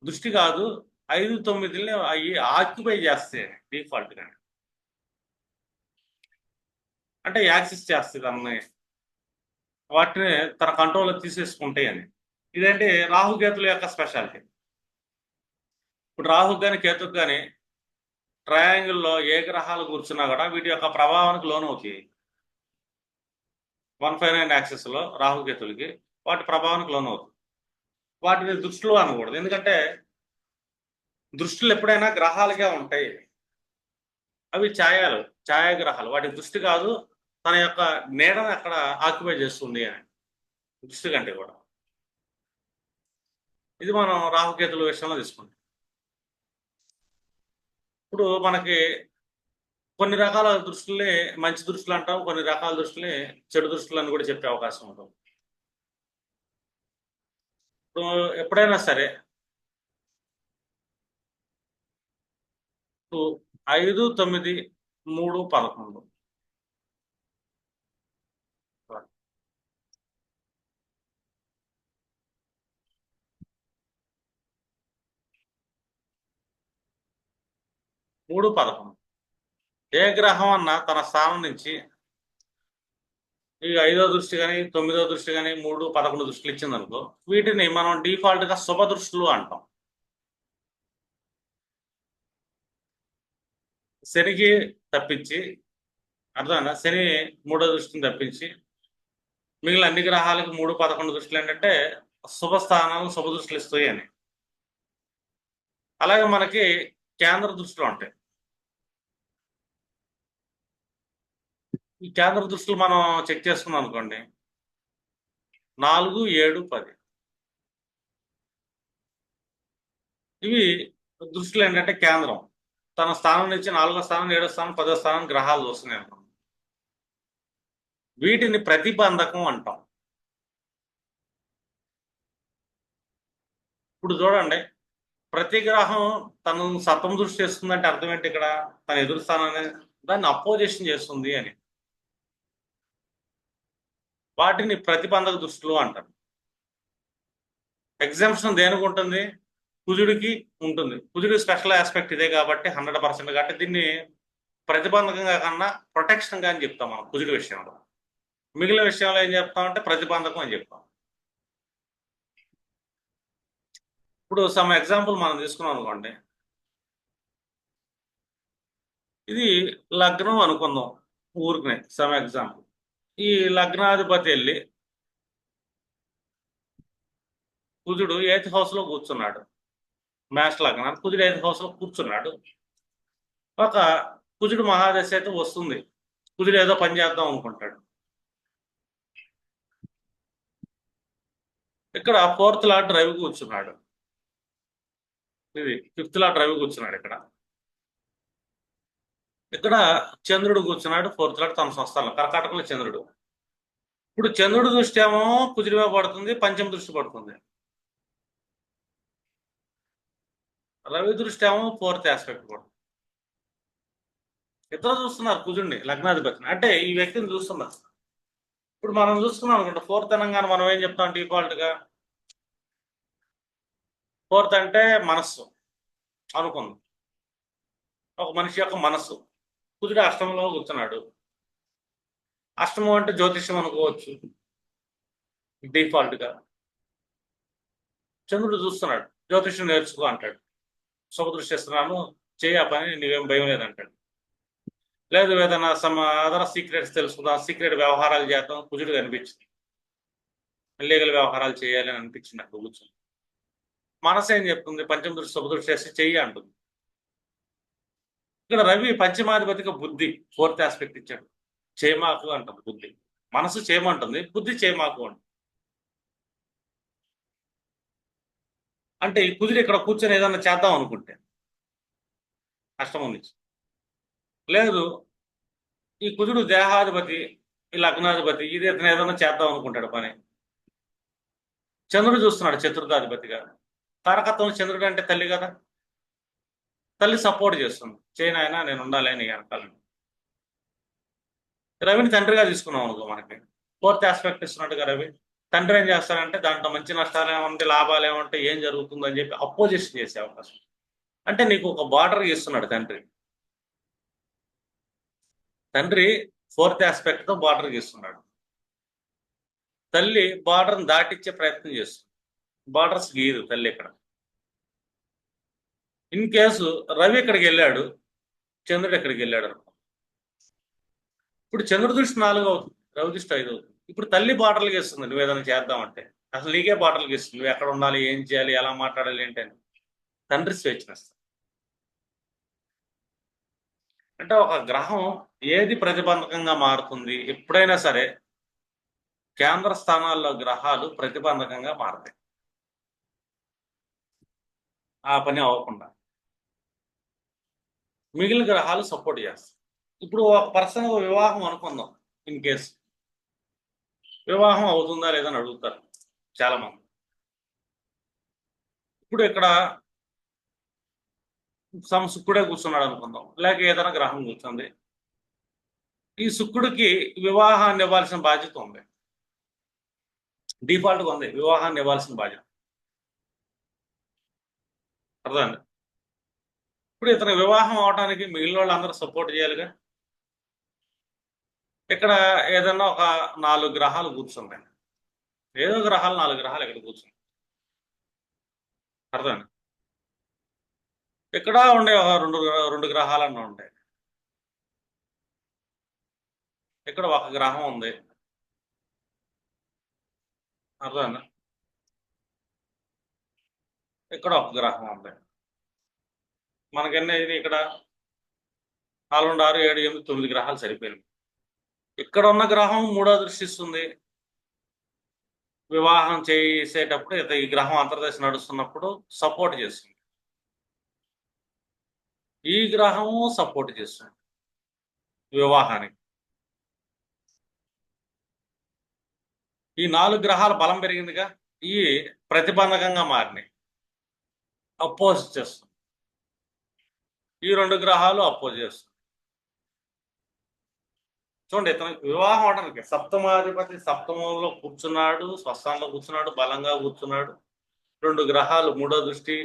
దృష్టి కాదు, 5, 9 అవి ఆక్యుపై చేస్తాయి డిఫాల్ట్ గా. అంటే యాక్సిస్ చేస్తుంది అన్నీ, వాటిని తన కంట్రోల్లో తీసేసుకుంటాయి అని. ఇదేంటి రాహుకేతుల యొక్క స్పెషాలిటీ. ఇప్పుడు రాహు కానీ కేతుకు కానీ ట్రయాంగిల్లో ఏ గ్రహాలు కూర్చున్నా కూడా వీటి యొక్క ప్రభావానికి లోనవుతాయి. 159 యాక్సెస్ లో రాహుకేతులకి వాటి ప్రభావానికి లోనవుతుంది. వాటిని దృష్టిలో అనకూడదు, ఎందుకంటే దృష్టిలు ఎప్పుడైనా గ్రహాలుగా ఉంటాయి. అవి ఛాయాగ్రహాలు, వాటి దృష్టి కాదు, తన యొక్క నీడను అక్కడ ఆక్యుపై చేస్తుంది అని దృష్టి కంటే కూడా. ఇది మనం రాహుకేతుల విషయంలో తీసుకుంటాం. ఇప్పుడు మనకి కొన్ని రకాల దృష్టిని మంచి దృష్టిలు అంటాం, కొన్ని రకాల దృష్టిని చెడు దృష్టిలు అని కూడా చెప్పే అవకాశం ఉంటుంది. ఇప్పుడు ఎప్పుడైనా సరే 5, 9, 3, 11 3, 11 ఏ గ్రహం అన్నా తన స్థానం నుంచి ఈ 5వ దృష్టి కానీ 9వ దృష్టి కానీ 3, 11 దృష్టిలు ఇచ్చింది అనుకో, వీటిని మనం డిఫాల్ట్ గా శుభ దృష్టిలు అంటాం. శనికి తప్పించి, అర్థమైనా, శని 3వ దృష్టిని తప్పించి మిగిలిన అన్ని గ్రహాలకు 3, 11 దృష్టిలు ఏంటంటే శుభ స్థానాలు శుభ దృష్టిలు ఇస్తాయి అని. అలాగే మనకి కేంద్ర దృష్టిలు ఉంటాయి. ఈ కేంద్ర దృష్టిలు మనం చెక్ చేసుకున్నాం అనుకోండి, 4, 7, 10 ఇవి దృష్టిలు ఏంటంటే కేంద్రం. తన స్థానం నుంచి 4వ స్థానం, 7వ స్థానం, 10వ స్థానం గ్రహాలు వస్తున్నాయి అనుకోండి, వీటిని ప్రతిబంధకం అంటాం. ఇప్పుడు చూడండి, ప్రతి గ్రహం తను సప్తమ దృష్టి చేస్తుందంటే అర్థం ఏంటి? ఇక్కడ తన ఎదురు స్థానాన్ని దాన్ని అపోజిషన్ చేస్తుంది అని. వాటిని ప్రతిబంధక దృష్టిలు అంటారు. ఎగ్జామ్షన్ దేనికి ఉంటుంది? కుజుడికి ఉంటుంది. కుజుడి స్పెషల్ ఆస్పెక్ట్ ఇదే కాబట్టి 100%, కాబట్టి దీన్ని ప్రతిబంధకంగా కన్నా ప్రొటెక్షన్ గా అని చెప్తాం మనం కుజుడి విషయంలో. మిగిలిన విషయంలో ఏం చెప్తామంటే ప్రతిబంధకం అని చెప్తాం. ఇప్పుడు సమ్ ఎగ్జాంపుల్ మనం తీసుకున్నాం అనుకోండి, ఇది లగ్నం అనుకుందాం ఊరికనే, సమ్ ఎగ్జాంపుల్. ఈ లగ్నాధిపతి వెళ్ళి కుజుడు 8th హౌస్ లో కూర్చున్నాడు, మేష లగ్నాన్ని కుజుడు 8th హౌస్ లో కూర్చున్నాడు. ఒక కుజుడు మహాదశ అయితే వస్తుంది, కుజుడు ఏదో పని చేద్దాం అనుకుంటాడు. ఇక్కడ 4th లార్డ్ రవి కూర్చున్నాడు, ఇది 5th లార్డ్ రవి కూర్చున్నాడు. ఇక్కడ చంద్రుడు కూర్చున్నాడు 4th లార్డ్ తన స్వస్థలం కర్కాటకంలో చంద్రుడు. ఇప్పుడు చంద్రుడి దృష్టి ఏమో కుజుడి మీద పడుతుంది, పంచమ దృష్టి పడుతుంది. రవి దృష్టి ఏమో 4th ఆస్పెక్ట్ పడుతుంది. ఇద్దరు చూస్తున్నారు కుజుడిని, లగ్నాధిపతిని, అంటే ఈ వ్యక్తిని చూస్తున్నారు. ఇప్పుడు మనం చూసుకున్నాం అనుకుంటా, 4th అనగానే మనం ఏం చెప్తాం డిఫాల్ట్ గా? 4th అంటే మనస్సు అనుకుందాం, ఒక మనిషి యొక్క మనస్సు. కుజుడు అష్టమంలో కూర్చున్నాడు. అష్టమం అంటే జ్యోతిష్యం అనుకోవచ్చు డిఫాల్ట్ గా. చంద్రుడు చూస్తున్నాడు, జ్యోతిష్యం నేర్చుకో అంటాడు, శుభదృష్టి ఇస్తున్నాను, చేయ పని, నీవేం భయం లేదంటాడు. లేదు ఏదైనా సమ్ అదర్ సీక్రెట్స్ తెలుసుకుందాం, సీక్రెట్ వ్యవహారాలు చేద్దాం, కుజుడు కనిపించింది, లీగల్ వ్యవహారాలు చేయాలి అని అనిపించింది అక్కడ కూర్చొని. మనసు ఏం చెప్తుంది? పంచమ దృష్టి శుభదృష్టి చేసి చెయ్యి అంటుంది. ఇక్కడ రవి పంచమాధిపతిగా బుద్ధి 4th ఆస్పెక్ట్ ఇచ్చాడు, చేమాకు అంటుంది బుద్ధి. మనసు చేయమంటుంది, బుద్ధి చేమాకు అంటుంది. అంటే ఈ కుజుడు ఇక్కడ కూర్చొని ఏదన్నా చేద్దాం అనుకుంటే అష్టమం నుంచి, లేదు ఈ కుజుడు దేహాధిపతి, ఈ లగ్నాధిపతి, ఇది ఇతను ఏదైనా చేద్దాం అనుకుంటాడు పని. చంద్రుడు చూస్తున్నాడు చతుర్థాధిపతిగా, తారకత్వం చంద్రుడు అంటే తల్లి కదా, తల్లి సపోర్ట్ చేస్తుంది, చేయనైనా నేను ఉండాలి అని వెనకాల. రవిని తండ్రిగా తీసుకున్నాం అనుకో, మనకి ఫోర్త్ ఆస్పెక్ట్ ఇస్తున్నట్టుగా రవి. తండ్రి ఏం చేస్తాడంటే దాంట్లో మంచి నష్టాలు ఏమంటే లాభాలు ఏమంటే ఏం జరుగుతుందో అని చెప్పి అపోజిషన్ చేసే అవకాశం. అంటే నీకు ఒక బార్డర్ ఇస్తున్నాడు తండ్రి. తండ్రి ఫోర్త్ ఆస్పెక్ట్ తో బార్డర్ గీస్తున్నాడు. తల్లి బార్డర్ని దాటిచ్చే ప్రయత్నం చేస్తుంది. బార్డర్స్ గీయదు తల్లి ఇక్కడ. ఇన్ కేసు రవి ఇక్కడికి వెళ్ళాడు, చంద్రుడు ఎక్కడికి వెళ్ళాడు అనుకో, ఇప్పుడు చంద్రుడి దృష్టి 4 అవుతుంది, రవి దృష్టి 5 అవుతుంది. ఇప్పుడు తల్లి బార్డర్లు గీస్తుంది నువ్వు ఏదైనా చేద్దామంటే. అసలు నీకే బార్డర్లు గీస్తుంది, నువ్వు ఎక్కడ ఉండాలి, ఏం చేయాలి, ఎలా మాట్లాడాలి ఏంటని. తండ్రి స్వేచ్ఛనిస్తుంది. అంటే ఒక గ్రహం ఏది ప్రతిబంధకంగా మారుతుంది, ఎప్పుడైనా సరే కేంద్ర స్థానాల్లో గ్రహాలు ప్రతిబంధకంగా మారతాయి, ఆ పని అవ్వకుండా. మిగిలిన గ్రహాలు సపోర్ట్ చేస్తాయి. ఇప్పుడు ఒక పర్సన్ వివాహం అనుకుందాం, ఇన్ కేసు వివాహం అవుతుందా లేదని అడుగుతారు చాలా మంది. ఇప్పుడు ఇక్కడ శుక్రుడే కూర్చున్నాడు అనుకుందాం, లేక ఏదైనా గ్రహం కూర్చుంది. ఈ శుక్రుడికి వివాహాన్ని ఇవ్వాల్సిన బాధ్యత ఉంది, డిఫాల్ట్గా ఉంది వివాహాన్ని ఇవ్వాల్సిన బాధ్యత. అర్థండి? ఇప్పుడు ఇతను వివాహం అవడానికి మిగిలిన వాళ్ళు అందరూ సపోర్ట్ చేయాలిగా. ఇక్కడ ఏదన్నా ఒక 4 గ్రహాలు కూర్చున్నాయి, ఏదో గ్రహాలు 4 గ్రహాలు ఇక్కడ కూర్చున్నాయి. అర్థండి? ఇక్కడ ఉండే ఒక రెండు గ్రహాలన్నా ఉంటాయి. ఇక్కడ ఒక గ్రహం ఉంది. అర్థండి? ఇక్కడ ఒక గ్రహం ఉంది. మనకెన్ని ఇది ఇక్కడ 4, 6, 7, 8, 9 గ్రహాలు సరిపోయింది. ఇక్కడ ఉన్న గ్రహం 3వ దృష్టి ఇస్తుంది. వివాహం చేసేటప్పుడు ఈ గ్రహం అంతర్దశ నడుస్తున్నప్పుడు సపోర్ట్ చేస్తుంది. ఈ గ్రహము సపోర్ట్ చేస్తుంది వివాహానికి. ఈ 4 గ్రహాల బలం పెరిగిందిగా, ఈ ప్రతిబంధకంగా మారినాయి, అపోజ్ చేస్తుంది. ఈ 2 గ్రహాలు అపోజ్ చేస్తుంది. చూడండి, ఇతను వివాహం అవడానికి సప్తమాధిపతి సప్తమంలో కూర్చున్నాడు, స్వస్థానంలో కూర్చున్నాడు, బలంగా కూర్చున్నాడు. 2 గ్రహాలు 3వ దృష్టి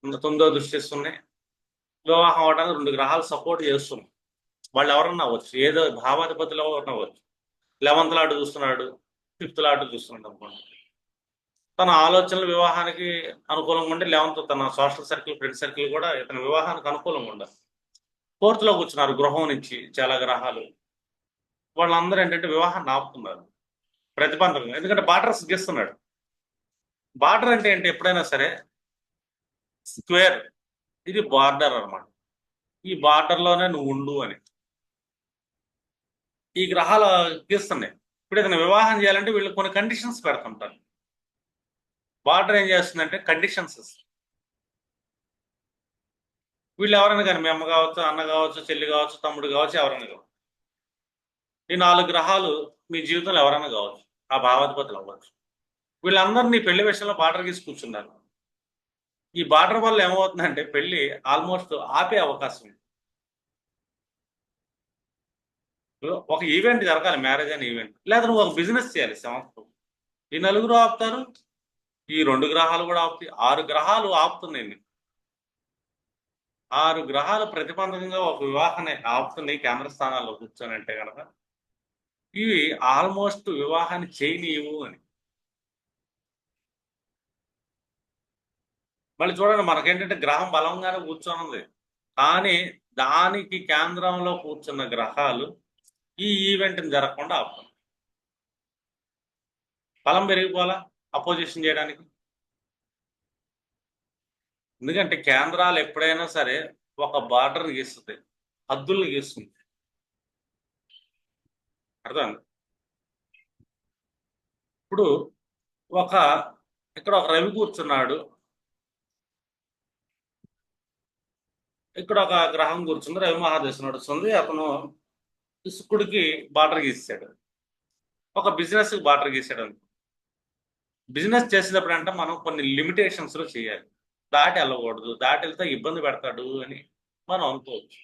9వ దృష్టి ఇస్తున్నాయి. వివాహం అవడానికి 2 గ్రహాలు సపోర్ట్ చేస్తున్నాయి. వాళ్ళు ఎవరన్నా అవ్వచ్చు, ఏదో భావాధిపతిలో ఎవరన్నా అవ్వచ్చు. 11th లాట్ చూస్తున్నాడు, 5th లాట్ చూస్తున్నాడు అనుకోండి. తన ఆలోచనలు వివాహానికి అనుకూలంగా ఉండి 11th తన సోషల్ సర్కిల్, ఫ్రెండ్ సర్కిల్ కూడా ఇతని వివాహానికి అనుకూలంగా ఉండాలి. 4th లో కూర్చున్నారు గృహం నుంచి చాలా గ్రహాలు. వాళ్ళందరూ ఏంటంటే వివాహాన్ని ఆపుతున్నారు ప్రతిబంధకంగా, ఎందుకంటే బార్డర్స్ గీస్తున్నాడు. బార్డర్ అంటే ఏంటి, ఎప్పుడైనా సరే స్క్వేర్, ఇది బార్డర్ అన్నమాట. ఈ బార్డర్లోనే నువ్వు ఉండు అని ఈ గ్రహాలు గీస్తున్నాయి. ఇప్పుడు ఇతను వివాహం చేయాలంటే వీళ్ళు కొన్ని కండిషన్స్ పెడుతుంటారు. బార్డర్ ఏం చేస్తుందంటే కండిషన్స్ ఇస్తుంది. వీళ్ళు ఎవరైనా కానీ, మీ అమ్మ కావచ్చు, అన్న కావచ్చు, చెల్లి కావచ్చు, తమ్ముడు కావచ్చు, ఎవరైనా కావచ్చు. ఈ 4 గ్రహాలు మీ జీవితంలో ఎవరైనా కావచ్చు, ఆ భావాధిపతులు అవ్వచ్చు. వీళ్ళందరినీ పెళ్లి విషయంలో బార్డర్ గీసి కూర్చున్నారు. ఈ బార్డర్ వల్ల ఏమవుతుందంటే పెళ్లి ఆల్మోస్ట్ ఆపే అవకాశం ఉంది. ఒక ఈవెంట్ జరగాలి, మ్యారేజ్ అనే ఈవెంట్, లేదా నువ్వు ఒక బిజినెస్ చేయాలి సంవత్సరం, ఈ 4 ఆపుతారు, ఈ 2 గ్రహాలు కూడా ఆపుతాయి. 6 గ్రహాలు ఆపుతున్నాయి. 6 గ్రహాలు ప్రతిబంధకంగా ఒక వివాహాన్ని ఆపుతున్నాయి కేంద్ర స్థానాల్లో కూర్చొని అంటే కనుక ఇవి ఆల్మోస్ట్ వివాహాన్ని చేయనీయవు అని. మళ్ళీ చూడండి, మనకేంటంటే గ్రహం బలంగానే కూర్చొని ఉంది, కానీ దానికి కేంద్రంలో కూర్చున్న గ్రహాలు ఈ ఈవెంట్ని జరగకుండా ఆపుతాం. బలం పెరిగిపోవాలా అపోజిషన్ చేయడానికి. ఎందుకంటే కేంద్రాలు ఎప్పుడైనా సరే ఒక బార్డర్ని గీస్తుంది, హద్దుల్ని గీస్తుంది. అర్థం? ఇప్పుడు ఇక్కడ ఒక రవి కూర్చున్నాడు, ఇక్కడ ఒక గ్రహం కూర్చుంది, రవి మహాదశ నడుస్తుంది. అతను శుక్రుడికి బార్డర్ గీసాడు, ఒక బిజినెస్ బార్డర్ గీసాడు అనుకో. బిజినెస్ చేసేటప్పుడు అంటే మనం కొన్ని లిమిటేషన్స్ లో చేయాలి. దాటి వెళ్ళకూడదు, దాటి వెళ్తే ఇబ్బంది పెడతాడు అని మనం అనుకోవచ్చు.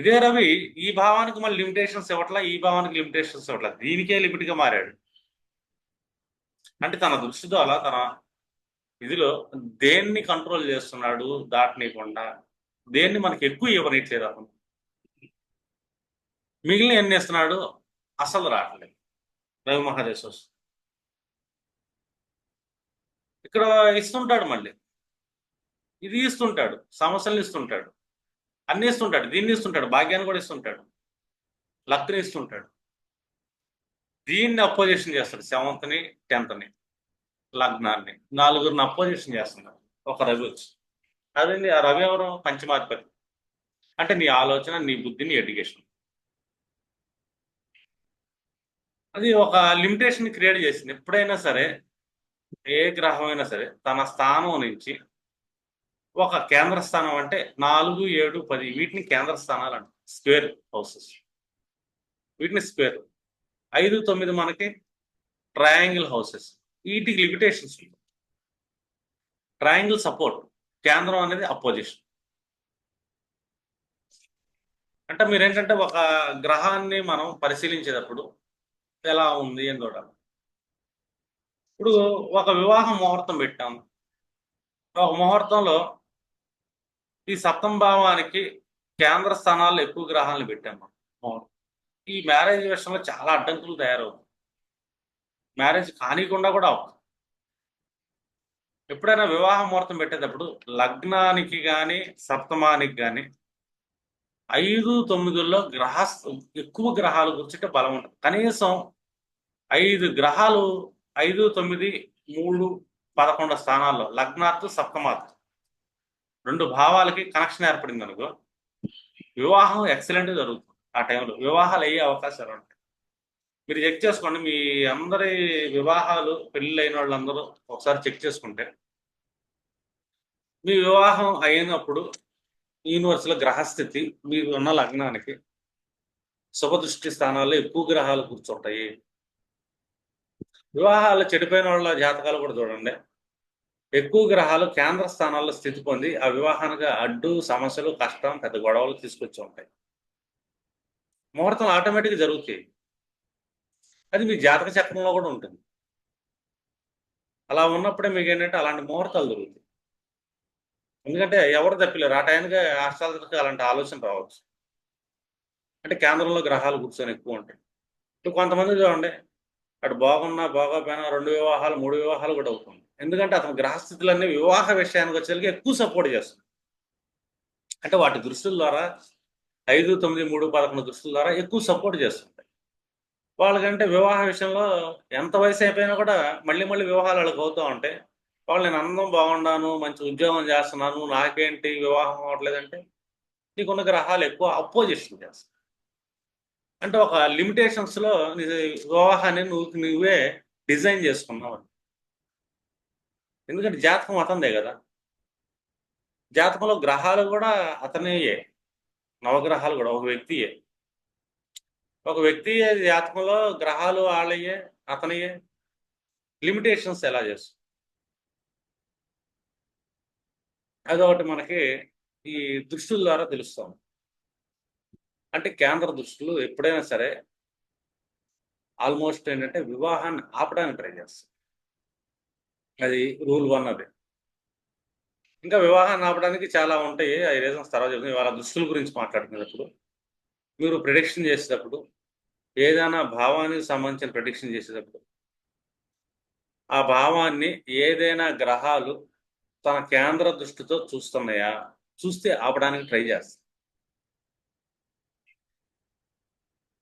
ఇదే రవి ఈ భావానికి మళ్ళీ లిమిటేషన్స్ ఇవ్వట్లా, ఈ భావానికి లిమిటేషన్స్ ఇవ్వట్లా, దీనికే లిమిట్ గా మారాడు. అంటే తన దృష్టి ద్వారా తన ఇదిలో దేన్ని కంట్రోల్ చేస్తున్నాడు దాటనీయకుండా, దేన్ని మనకి ఎక్కువ ఇవ్వనట్లేదు అతను, మిగిలిన ఎన్ని ఇస్తున్నాడు అసలు రావట్లేదు రవి మహాదేశ్వర్. ఇక్కడ ఇస్తుంటాడు, మళ్ళీ ఇది ఇస్తుంటాడు, సమస్యలు ఇస్తుంటాడు, అన్ని ఇస్తుంటాడు, దీన్ని ఇస్తుంటాడు, భాగ్యాన్ని కూడా ఇస్తుంటాడు, లక్ని ఇస్తుంటాడు. దీన్ని అపోజిషన్ చేస్తాడు, 7th ని 10th ని లగ్నాన్ని, నలుగురిని అపోజిషన్ చేస్తున్నాడు ఒక రవి వచ్చి. అదండి ఆ రవి ఎవరు? పంచమాధిపతి. అంటే నీ ఆలోచన, నీ బుద్ధి, నీ ఎడ్యుకేషన్. అది ఒక లిమిటేషన్ క్రియేట్ చేసింది. ఎప్పుడైనా సరే ఏ గ్రహం అయినా సరే తన స్థానం నుంచి ఒక కేంద్ర స్థానం, అంటే 4, 7, 10 వీటిని కేంద్ర స్థానాలు అంట, స్క్వేర్ హౌసెస్, వీటిని స్క్వేర్. 5, 9 మనకి ట్రయాంగిల్ హౌసెస్, వీటికి లిమిటేషన్స్. ట్రయాంగిల్ సపోర్ట్, కేంద్రం అనేది అపోజిషన్. అంటే మీరేంటంటే ఒక గ్రహాన్ని మనం పరిశీలించేటప్పుడు ఎలా ఉంది అని చూడాలి. ఇప్పుడు ఒక వివాహ ముహూర్తం పెట్టాము, ఒక ముహూర్తంలో ఈ 7వ భావానికి కేంద్ర స్థానాల్లో ఎక్కువ గ్రహాలను పెట్టాము. ఈ మ్యారేజ్ విషయంలో చాలా అడ్డంకులు తయారవుతాయి, మ్యారేజ్ కానికుండా కూడా అవుతుంది. ఎప్పుడైనా వివాహ ముహూర్తం పెట్టేటప్పుడు లగ్నానికి కానీ సప్తమానికి కానీ 5, 9లో ఎక్కువ గ్రహాలు కూర్చుంటే బలం ఉంటుంది. కనీసం 5 గ్రహాలు 5, 9, 3, 11 స్థానాల్లో లగ్నాత్తు సప్తమాత్తు 2 భావాలకి కనెక్షన్ ఏర్పడింది అనుకో, వివాహం ఎక్సలెంట్ జరుగుతుంది. ఆ టైంలో వివాహాలు అయ్యే అవకాశాలు ఉంటాయి. మీరు చెక్ చేసుకోండి, మీ అందరి వివాహాలు పెళ్ళిళ్ళైన వాళ్ళందరూ ఒకసారి చెక్ చేసుకుంటే, మీ వివాహం అయినప్పుడు యూనివర్స్లో గ్రహస్థితి మీరు ఉన్న లగ్నానికి శుభదృష్టి స్థానాల్లో ఎక్కువ గ్రహాలు కూర్చుంటాయి. వివాహాలు చెడిపోయిన వాళ్ళ జాతకాలు కూడా చూడండి, ఎక్కువ గ్రహాలు కేంద్ర స్థానాల్లో స్థితి పొంది ఆ వివాహానికి అడ్డు, సమస్యలు, కష్టం, పెద్ద గొడవలు తీసుకొచ్చి ఉంటాయి. ముహూర్తం ఆటోమేటిక్గా జరుగుతాయి. అది మీ జాతక చక్రంలో కూడా ఉంటుంది. అలా ఉన్నప్పుడే మీకు ఏంటంటే అలాంటి ముహూర్తాలు జరుగుతాయి. ఎందుకంటే ఎవరు తప్పిలేరు, ఆ టైంకి ఆస్ట్రాలజర్కి అలాంటి ఆలోచన రావచ్చు. అంటే కేంద్రంలో గ్రహాలు కూర్చొని ఎక్కువ ఉంటాయి. ఇప్పుడు కొంతమంది చూడండి, అటు బాగున్నా బాగోపోయినా 2 వివాహాలు 3 వివాహాలు కూడా అవుతుంది. ఎందుకంటే అతని గ్రహస్థితులన్నీ వివాహ విషయానికి వచ్చేసరికి ఎక్కువ సపోర్ట్ చేస్తుంది. అంటే వాటి దృష్టిల ద్వారా 5, 9, 3, 11 దృష్టిల ద్వారా ఎక్కువ సపోర్ట్ చేస్తుంటాయి. వాళ్ళకంటే వివాహ విషయంలో ఎంత వయసు అయిపోయినా కూడా మళ్ళీ మళ్ళీ వివాహాలు వాళ్ళకి అవుతూ ఉంటాయి. వాళ్ళు నేను అందం బాగున్నాను, మంచి ఉద్యోగం చేస్తున్నాను, నాకేంటి వివాహం అవ్వట్లేదంటే నీకున్న గ్రహాలు ఎక్కువ అపోజిషన్ చేస్తాయి. అంటే ఒక లిమిటేషన్స్లో నీ వివాహాన్ని నువ్వే డిజైన్ చేసుకున్నావు. ఎందుకంటే జాతకం అతనిదే కదా, జాతకంలో గ్రహాలు కూడా అతనేయే, నవగ్రహాలు కూడా ఒక వ్యక్తియే. ఒక వ్యక్తి జాతకంలో గ్రహాలు వాళ్ళయే, అతనియే. లిమిటేషన్స్ ఎలా చేస్తుంది అదొకటి మనకి ఈ దృష్టిల ద్వారా తెలుస్తాం. అంటే కేంద్ర దృష్టిలు ఎప్పుడైనా సరే ఆల్మోస్ట్ ఏంటంటే వివాహాన్ని ఆపడానికి ట్రై చేస్తాం. అది రూల్ 1 అది. ఇంకా వివాహాన్ని ఆపడానికి చాలా ఉంటాయి, ఆ రీజన్స్ తర్వాత చెప్తాను. ఇవాళ దృష్టిల గురించి మాట్లాడుకునేటప్పుడు మీరు ప్రిడిక్షన్ చేసేటప్పుడు, ఏదైనా భావానికి సంబంధించిన ప్రిడిక్షన్ చేసేటప్పుడు ఆ భావాన్ని ఏదైనా గ్రహాలు తన కేంద్ర దృష్టితో చూస్తున్నాయా, చూస్తే ఆపడానికి ట్రై చేస్తాం.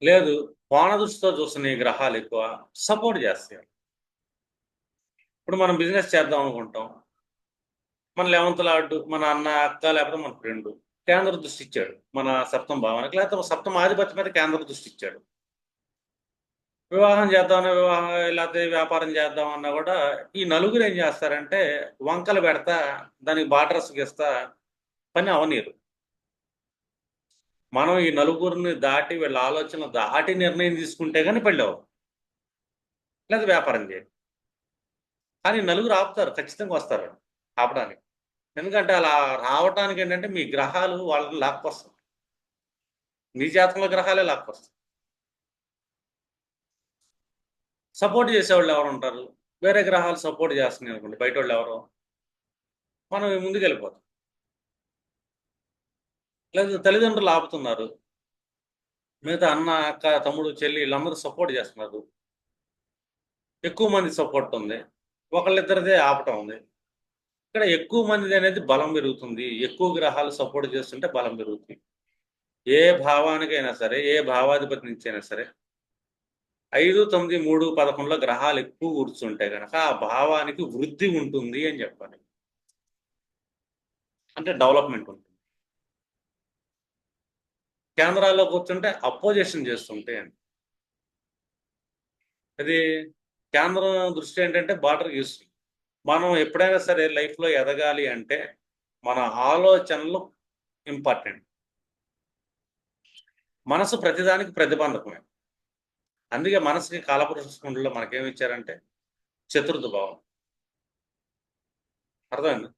లేదు కోణ దృష్టితో చూస్తున్న ఈ గ్రహాలు ఎక్కువ సపోర్ట్ చేస్తాయి. ఇప్పుడు మనం బిజినెస్ చేద్దాం అనుకుంటాం, మన 11th లార్డ్, మన అన్న, అక్క, లేకపోతే మన ఫ్రెండ్ కేంద్ర దృష్టి ఇచ్చాడు మన 7వ భావానికి, లేకపోతే 7వ ఆధిపత్యం మీద కేంద్ర దృష్టి ఇచ్చాడు. వివాహం చేద్దామన్నా, వివాహం లేకపోతే వ్యాపారం చేద్దామన్నా కూడా ఈ నలుగురు ఏం చేస్తారంటే వంకలు పెడతా, దానికి బార్డర్స్ గీస్తా పని అవనీరు. మనం ఈ నలుగురిని దాటి, వీళ్ళ ఆలోచనలు దాటి నిర్ణయం తీసుకుంటే కానీ పెళ్ళి అవ్వదు, లేదా వ్యాపారం చేయాలి. కానీ నలుగురు ఆపుతారు, ఖచ్చితంగా వస్తారు ఆపడానికి. ఎందుకంటే అలా రావటానికి ఏంటంటే మీ గ్రహాలు వాళ్ళని లాక్కొస్తాయి. మీ జాతకంలో గ్రహాలే లాక్కొస్తాయి. సపోర్ట్ చేసేవాళ్ళు ఎవరుంటారు? వేరే గ్రహాలు సపోర్ట్ చేస్తున్నాయి అనుకోండి బయటోళ్ళు ఎవరు? మనం ముందుకెళ్ళిపోతాం. లేదా తల్లిదండ్రులు ఆపుతున్నారు. మిగతా అన్న, అక్క, తమ్ముడు, చెల్లి వీళ్ళందరూ సపోర్ట్ చేస్తున్నారు. ఎక్కువ మంది సపోర్ట్ ఉంది. ఒకళ్ళిద్దరిదే ఆపటం ఉంది. ఇక్కడ ఎక్కువ మందిది అనేది బలం పెరుగుతుంది. ఎక్కువ గ్రహాలు సపోర్ట్ చేస్తుంటే బలం పెరుగుతుంది. ఏ భావానికైనా సరే, ఏ భావాధిపతి నుంచి అయినా సరే 5, 9, 3, 11లో గ్రహాలు ఎక్కువ కూర్చుంటే గనక ఆ భావానికి వృద్ధి ఉంటుంది అని చెప్పాలి. అంటే డెవలప్‌మెంట్ ఉంటుంది. కేంద్రాల్లో కూర్చుంటే అపోజిషన్ చేస్తుంటాయి అని. అది కేంద్రం దృష్టి ఏంటంటే బార్డర్ గీస్తుంది. మనం ఎప్పుడైనా సరే లైఫ్‌లో ఎదగాలి అంటే మన ఆలోచనలు ఇంపార్టెంట్. మనసు ప్రతిదానికి ప్రతిబంధకమే. అందుకే మనసుకి కాలపురుష కుండలిలో మనకేమిచ్చారంటే చతుర్థ భావం. అర్థమైందా?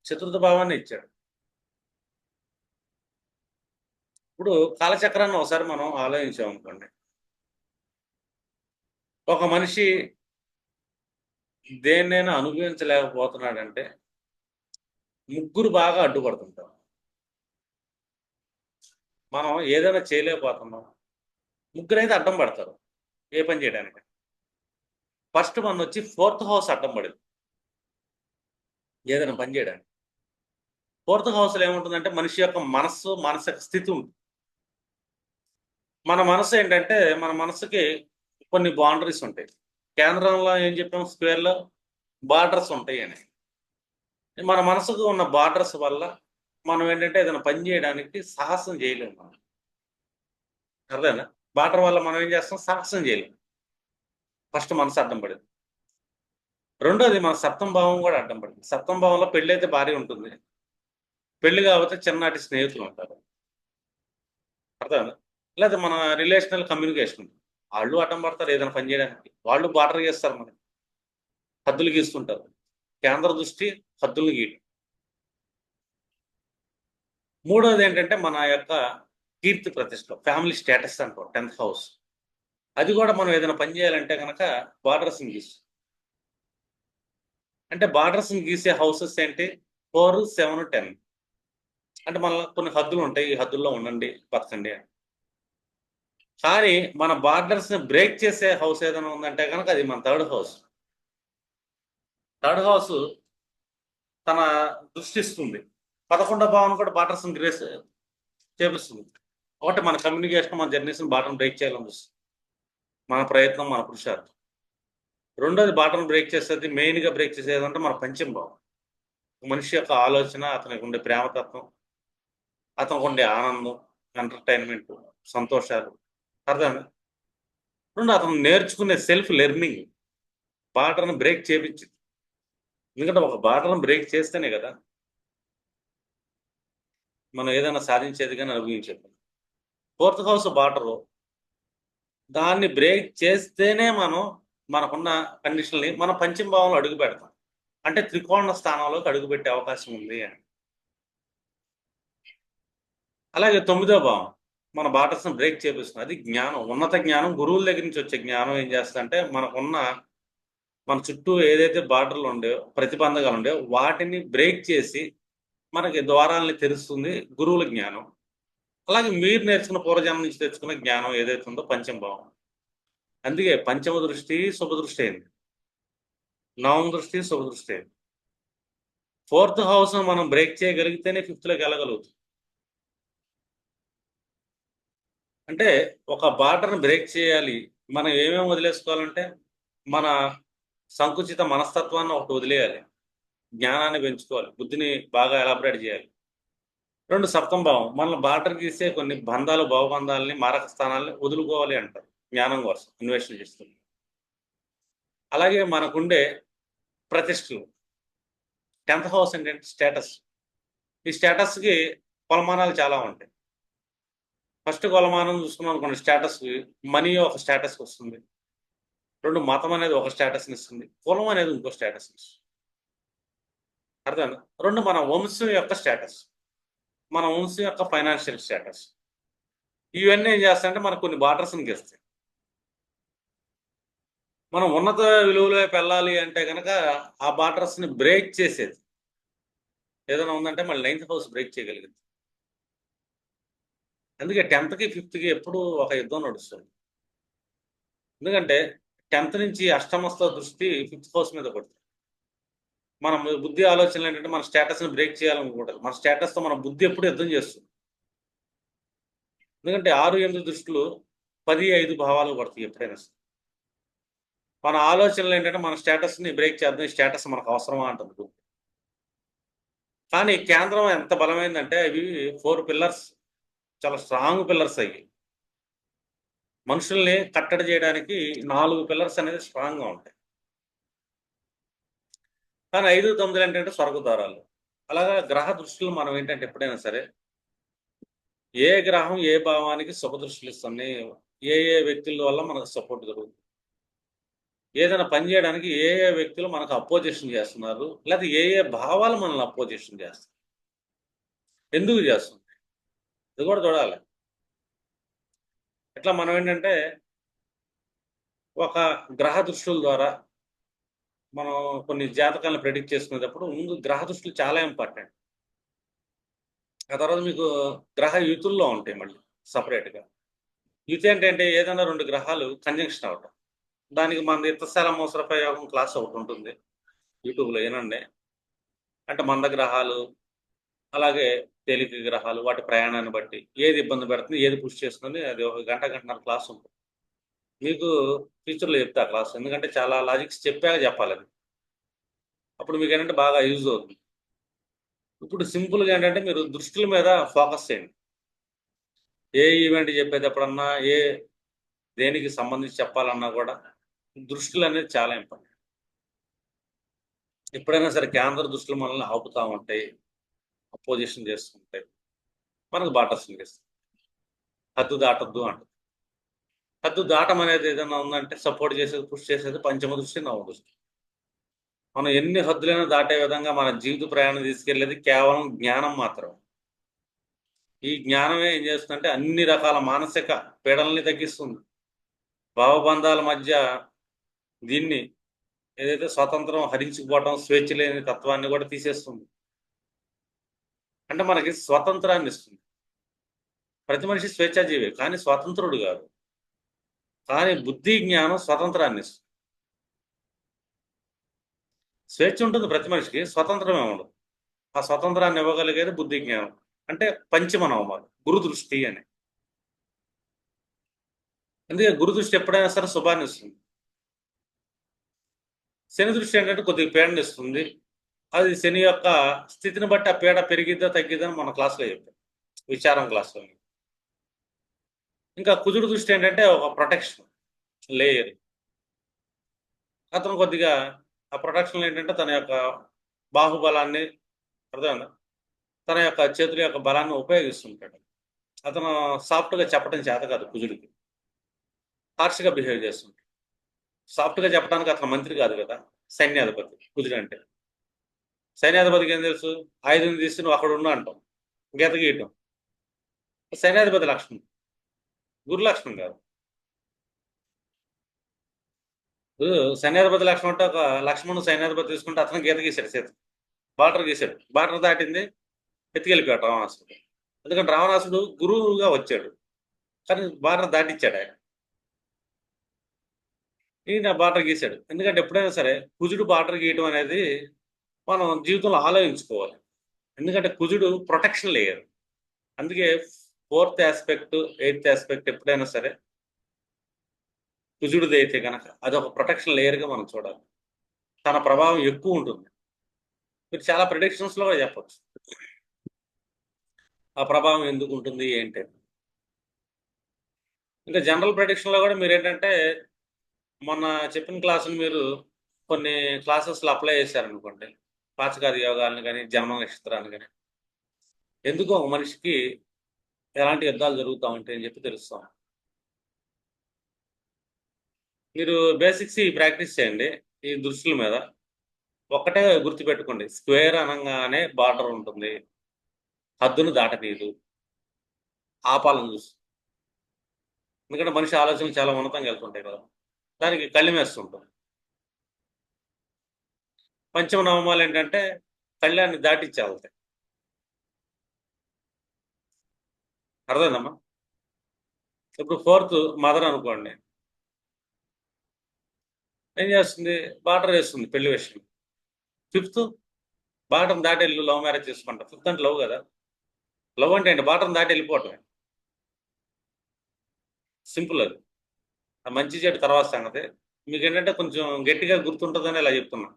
చతుర్థ భావాన్ని ఇచ్చాడు. ఇప్పుడు కాలచక్రాన్ని ఒకసారి మనం ఆలోచించామనుకోండి. ఒక మనిషి దేన్నైనా అనుభవించలేకపోతున్నాడంటే ముగ్గురు బాగా అడ్డుపడుతుంటారు. మనం ఏదైనా చేయలేకపోతున్నాం. ముగ్గురైతే అడ్డం పడతారు. ఏ పని చేయడానికి. ఫస్ట్ మనొచ్చి ఫోర్త్ హౌస్ అడ్డం పడింది. ఏదైనా పని చేయడానికి. ఫోర్త్ హౌస్‌లో ఏముంటుందంటే మనిషి యొక్క మనస్సు, మానసిక స్థితి ఉంటుంది. మన మనసు ఏంటంటే మన మనసుకి కొన్ని బౌండరీస్ ఉంటాయి. కేంద్రంలో ఏం చెప్పాం స్క్వేర్‌లో బార్డర్స్ ఉంటాయని. మన మనసుకు ఉన్న బార్డర్స్ వల్ల మనం ఏంటంటే ఏదైనా పని చేయడానికి సాహసం చేయలేము మనం. అర్థమైందా? బార్డర్ వల్ల మనం ఏం చేస్తాం సాహసం చేయలేం. ఫస్ట్ మనసు అడ్డం పడింది. రెండోది మన సప్తమ భావం కూడా అడ్డం పడింది. సప్తమ భావంలో పెళ్ళైతే భార్య ఉంటుంది. పెళ్లి కాకపోతే చిన్ననాటి స్నేహితులు ఉంటారు. అర్థమైందా? లేదా మన రిలేషనల్ కమ్యూనికేషన్ ఉంటుంది. ఆళ్ళు అడ్డం పడతారు ఏదైనా పని చేయడానికి. వాళ్ళు బార్డర్ గీస్తారు మనకి. హద్దులు గీస్తుంటారు. కేంద్ర దృష్టి హద్దులను గీయటం. మూడోదేంటంటే మన యొక్క కీర్తి ప్రతిష్టలు. ఫ్యామిలీ స్టేటస్ అంటాం 10థ్ హౌస్. అది కూడా మనం ఏదైనా పని చేయాలంటే గనక బార్డర్స్‌ని గీస్తుంది. అంటే బార్డర్స్‌ని గీసే హౌసెస్ ఏంటి 4, 7, 10. అంటే మనలో కొన్ని హద్దులుంటాయి. ఈ హద్దుల్లో ఉండండి, బతకండి అని. కానీ మన బార్డర్స్‌ని బ్రేక్ చేసే హౌస్ ఏదైనా ఉందంటే గనక అది మన థర్డ్ హౌస్. థర్డ్ హౌస్ తన దృష్టిస్తుంది. 11వ భావం కూడా బార్డర్స్‌ని చేపిస్తుంది. ఒకటి మన కమ్యూనికేషన్, మన జర్నీస్‌ని బార్డర్‌ని బ్రేక్ చేయాలని చూస్తుంది. మన ప్రయత్నం, మన పురుషార్థం. రెండోది బార్డర్‌ని బ్రేక్ చేసేది మెయిన్‌గా బ్రేక్ చేసేదంటే మన పంచమ భావం. మనిషి యొక్క ఆలోచన, అతనికి ఉండే ప్రేమతత్వం, అతనికి ఉండే ఆనందం, ఎంటర్‌టైన్‌మెంట్, సంతోషాలు. అర్థమైందా? రెండు అతను నేర్చుకునే సెల్ఫ్ లెర్నింగ్ బార్డర్‌ని బ్రేక్ చేపిచ్చింది. ఎందుకంటే ఒక బార్డర్‌ని బ్రేక్ చేస్తేనే కదా! మనం ఏదైనా సాధించేది గాని, అనుభవించేది. ఫోర్త్ హౌస్ బార్డరు దాన్ని బ్రేక్ చేస్తేనే మనం మనకున్న కండిషన్‌ని మన పంచమ భావంలో అడుగుపెడతాం. అంటే త్రికోణ స్థానంలోకి అడుగుపెట్టే అవకాశం ఉంది అని. అలాగే తొమ్మిదో భావం మన బార్డర్స్‌ని బ్రేక్ చేపిస్తుంది. అది జ్ఞానం. ఉన్నత జ్ఞానం గురువుల దగ్గర నుంచి వచ్చే జ్ఞానం ఏం చేస్తదంటే మనకున్న మన చుట్టూ ఏదైతే బార్డర్‌లు ఉండేవో, ప్రతిబంధకాలు ఉండేవో వాటిని బ్రేక్ చేసి మనకి ద్వారాల్ని తెరుస్తుంది గురువుల జ్ఞానం. అలాగే మీరు నేర్చుకున్న పూర్వజన్మ నుంచి తెచ్చుకున్న జ్ఞానం ఏదైతే ఉందో పంచమ భావం. అందుకే పంచమ దృష్టి శుభదృష్టి అయింది. నవమ దృష్టి శుభదృష్టి అయింది. ఫోర్త్ హౌస్‌ను మనం బ్రేక్ చేయగలిగితేనే ఫిఫ్త్‌లోకెళ్ళగలుగుతాం. అంటే ఒక బార్డర్‌ని బ్రేక్ చేయాలి. మనం ఏమేమి వదిలేసుకోవాలంటే, మన సంకుచిత మనస్తత్వాన్ని ఒకటి వదిలేయాలి. జ్ఞానాన్ని పెంచుకోవాలి. బుద్ధిని బాగా ఎలాబరేట్ చేయాలి. 2 సప్తమ భావం. మనల్ని బార్డర్ గీసే కొన్ని బంధాలు, భవబంధాలని, మారక స్థానాల్ని వదులుకోవాలి అంటారు. జ్ఞానం కోసం అన్వేషణ చేస్తూ. అలాగే మనకుండే ప్రతిష్టలు. 10థ్ హౌస్ ఏంటంటే స్టేటస్. ఈ స్టేటస్‌కి కొలమానాలు చాలా ఉంటాయి. ఫస్ట్ కొలమానం చూసుకున్నామనుకోండి స్టేటస్‌కి మనీ ఒక స్టేటస్‌కొస్తుంది. 2 మతం అనేది ఒక స్టేటస్‌నిస్తుంది. కులం అనేది ఇంకో స్టేటస్‌నిస్తుంది. అర్థమైందా? 2 మన వంశం యొక్క స్టేటస్. మన వంశం యొక్క ఫైనాన్షియల్ స్టేటస్. ఇవన్నీ ఏం చేస్తాయంటే మనకు కొన్ని బార్డర్స్‌ని గీస్తాయి. మనం ఉన్నత విలువల వైపు వెళ్ళాలి అంటే గనక ఆ బార్డర్స్‌ని బ్రేక్ చేసేది. ఏదైనా ఉందంటే మళ్ళీ 9థ్ హౌస్ బ్రేక్ చేయగలిగింది. అందుకే 10థ్‌కి, 5థ్‌కి ఎప్పుడూ ఒక యుద్ధం నడుస్తుంది. ఎందుకంటే 10థ్ నుంచి అష్టమస్థ దృష్టి 5థ్ హౌస్ మీద పడుతుంది. మన బుద్ధి ఆలోచనలు ఏంటంటే మన స్టేటస్‌ని బ్రేక్ చేయాలనుకుంటది. మన స్టేటస్‌తో మన బుద్ధి ఎప్పుడు యుద్ధం చేస్తుంది. ఎందుకంటే 6, 8 దృష్టిలు 10, 5 భావాలు పడతాయి ఎప్పుడైనా సరే. మన ఆలోచనలు ఏంటంటే మన స్టేటస్‌ని బ్రేక్ చేద్దాం. ఈ స్టేటస్ మనకు అవసరమా అంటుంది బుద్ధి. కానీ కేంద్రం ఎంత బలమైందంటే అవి 4 పిల్లర్స్ చాలా స్ట్రాంగ్ పిల్లర్స్ అయ్యి. మనుషుల్ని కట్టడి చేయడానికి 4 పిల్లర్స్ అనేది స్ట్రాంగ్‌గా ఉంటాయి. కానీ 5, 9 ఏంటంటే స్వర్గద్వారాలు. అలాగా గ్రహ దృష్టిలు మనం ఏంటంటే ఎప్పుడైనా సరే ఏ గ్రహం ఏ భావానికి శుభదృష్టిలు ఇస్తుంది. ఏ వ్యక్తుల వల్ల మనకు సపోర్ట్ జరుగుతుంది. ఏదైనా పని చేయడానికి ఏ వ్యక్తులు మనకు అపోజిషన్ చేస్తున్నారు. లేకపోతే ఏ భావాలు మనల్ని అపోజిషన్ చేస్తాయి. ఎందుకు చేస్తుంది? ఇది కూడా చూడాలి. ఇట్లా మనం ఏంటంటే ఒక గ్రహ దృష్టుల ద్వారా మనం కొన్ని జాతకాలను ప్రెడిక్ట్ చేసుకునేటప్పుడు ముందు గ్రహ దృష్టిలు చాలా ఇంపార్టెంట్. ఆ తర్వాత మీకు గ్రహ యుతుల్లో ఉంటాయి మళ్ళీ సెపరేట్‌గా. యుతి అంటే ఏదైనా 2 గ్రహాలు కంజంక్షన్ అవ్వటం. దానికి మనది ఇంతశాల మోసర ప్రయోగం క్లాస్ ఒకటుంటుంది. యూట్యూబ్‌లో ఇనండి. అంటే మంద గ్రహాలు, అలాగే తేలిక గ్రహాలు వాటి ప్రయాణాన్ని బట్టి ఏది ఇబ్బంది పెడుతుంది, ఏది పుష్ చేస్తుంది అది ఒక గంట, గంటన్నర క్లాస్ ఉంటుంది. మీకు ఫ్యూచర్‌లో చెప్తా ఆ క్లాస్. ఎందుకంటే చాలా లాజిక్స్ చెప్పాక చెప్పాలది. అప్పుడు మీకేంటంటే బాగా యూజ్ అవుతుంది. ఇప్పుడు సింపుల్‌గా ఏంటంటే మీరు దృష్టుల మీద ఫోకస్ చేయండి. ఏ ఈవెంట్ చెప్పేటప్పుడన్నా, దేనికి సంబంధించి చెప్పాలన్నా కూడా దృష్టులనేది చాలా ఇంపార్టెంట్. ఎప్పుడైనా సరే కేంద్ర దృష్టిలు మనల్ని ఆపుతా ఉంటాయి. అపోజిషన్ చేస్తుంటాయి. మనకు బాటర్స్‌ని ఇస్తాయి. హద్దు దాటొద్దు అంటది. హద్దు దాటమనేది ఏదైనా ఉందంటే సపోర్ట్ చేసేది, పుష్ చేసేది పంచమ దృష్టి, నవమ దృష్టి. మనం ఎన్ని హద్దులైనా దాటే విధంగా మన జీవిత ప్రయాణం తీసుకెళ్ళేది కేవలం జ్ఞానం మాత్రమే. ఈ జ్ఞానమే ఏం చేస్తుందంటే అన్ని రకాల మానసిక పీడనల్ని తగ్గిస్తుంది. భావబంధాల మధ్య దీన్ని ఏదైతే స్వాతంత్రం హరించుకుపోవటం, స్వేచ్ఛ లేని తత్వాన్ని కూడా తీసేస్తుంది. అంటే మనకి స్వతంత్రాన్ని ఇస్తుంది. ప్రతి మనిషి స్వేచ్ఛాజీవే. కానీ స్వతంత్రుడు గాదు. కానీ బుద్ధి, జ్ఞానం స్వతంత్రాన్ని ఇస్తుంది. స్వేచ్ఛ ఉంటుంది ప్రతి మనిషికి. స్వతంత్రమే ఉండదు. ఆ స్వతంత్రాన్ని ఇవ్వగలిగేది బుద్ధి, జ్ఞానం. అంటే పంచమ నవమాలు. గురు దృష్టి అని. అందుకే గురు దృష్టి ఎప్పుడైనా సరే శుభాన్నిస్తుంది. శని దృష్టి ఏంటంటే కొద్దిగా పీడనిస్తుంది. అది శని యొక్క స్థితిని బట్టి ఆ పీడ పెరిగిద్దా, తగ్గిద్దా అని మన క్లాస్‌లో చెప్పాం. విచారం క్లాస్‌లో. ఇంకా కుజుడు దృష్టి ఏంటంటే ఒక ప్రొటెక్షన్ లేయర్. అతను కొద్దిగా ఆ ప్రొటెక్షన్‌లో ఏంటంటే తన యొక్క బాహుబలాన్ని అర్థమైందా? తన యొక్క చేతుల యొక్క బలాన్ని ఉపయోగిస్తుంటాడు. అతను సాఫ్ట్‌గా చెప్పడం చేత కాదు కుజుడికి. హార్ష్‌గా బిహేవ్ చేస్తుంటాడు. సాఫ్ట్‌గా చెప్పడానికి అతను మంత్రి కాదు కదా! సైన్యాధిపతి కుజుడంటే. సైన్యాధిపతికి ఏం తెలుసు? ఆయుధం తీసి నువ్వు అక్కడుండు అంటాం. గీత గీయటం. సైన్యాధిపతి లక్షణం. గురు లక్షణం కాదు. సైన్యాధిపతి లక్షణం అంటే ఒక లక్ష్మణుడు సైన్యాధిపతి తీసుకుంటే అతను గీత గీశాడు చేతికి. బార్డర్ గీశాడు. బార్డర్ దాటింది ఎత్తుకెళ్ళిపోయాడు రావణాసురుడు. ఎందుకంటే రావణాసురుడు గురువుగా వచ్చాడు. కానీ బార్డర్ దాటిచ్చాడు ఆయన. ఈయన బార్డర్ గీశాడు. ఎందుకంటే ఎప్పుడైనా సరే కుజుడు బార్డర్ గీయటం అనేది మనం జీవితంలో ఆలోచించుకోవాలి. ఎందుకంటే కుజుడు ప్రొటెక్షన్ లేయర్. అందుకే 4థ్ యాస్పెక్ట్, 8థ్ యాస్పెక్ట్ ఎప్పుడైనా సరే కుజుడిదైతే గనక అదొక ప్రొటెక్షన్ లేయర్‌గా మనం చూడాలి. తన ప్రభావం ఎక్కువ ఉంటుంది. మీరు చాలా ప్రిడిక్షన్స్‌లో కూడా చెప్పొచ్చు. ఆ ప్రభావం ఎందుకుంటుంది ఏంటి అని. ఇంకా జనరల్ ప్రిడిక్షన్‌లో కూడా మీరేంటంటే మొన్న చెప్పిన క్లాసులు మీరు కొన్ని క్లాసెస్‌లో అప్లై చేశారనుకోండి. పాచకాది యోగాలను గాని, జన్మ నక్షత్రాన్ని గాని. ఎందుకో ఒక మనిషికి ఎలాంటి యుద్ధాలు జరుగుతా ఉంటాయని చెప్పి తెలుస్తాం. మీరు బేసిక్స్ ఈ ప్రాక్టీస్ చేయండి. ఈ దృష్టుల మీద. ఒక్కటే గుర్తుపెట్టుకోండి, స్క్వేర్ అనగానే బార్డర్ ఉంటుంది, హద్దును దాటనీదు, ఆపాలను చూస్తుంది. ఎందుకంటే మనిషి ఆలోచనలు చాలా ఉన్నతంగా వెళ్తుంటాయి కదా, దానికి కళ్ళిమేస్తుంటాం. పంచమ నవమాలు ఏంటంటే కళ్యాణ్ని దాటిచ్చే వెళ్తాయి. అర్థమైందమ్మా? ఇప్పుడు ఫోర్త్ మదర్ అనుకోండి, ఏం చేస్తుంది? బార్డర్ వేస్తుంది పెళ్లి విషయం. ఫిఫ్త్ బాటం దాటి వెళ్ళి లవ్ మ్యారేజ్ చేసుకుంటా. ఫిఫ్త్ అంటే లవ్ కదా. లవ్ అంటే ఏంటి? బాటం దాటి వెళ్ళిపోవటమే. సింపుల్ అది. ఆ మంచి చెడు తర్వాత సంగతి. మీకు ఏంటంటే కొంచెం గట్టిగా గుర్తుంటుందని ఇలా చెప్తున్నా.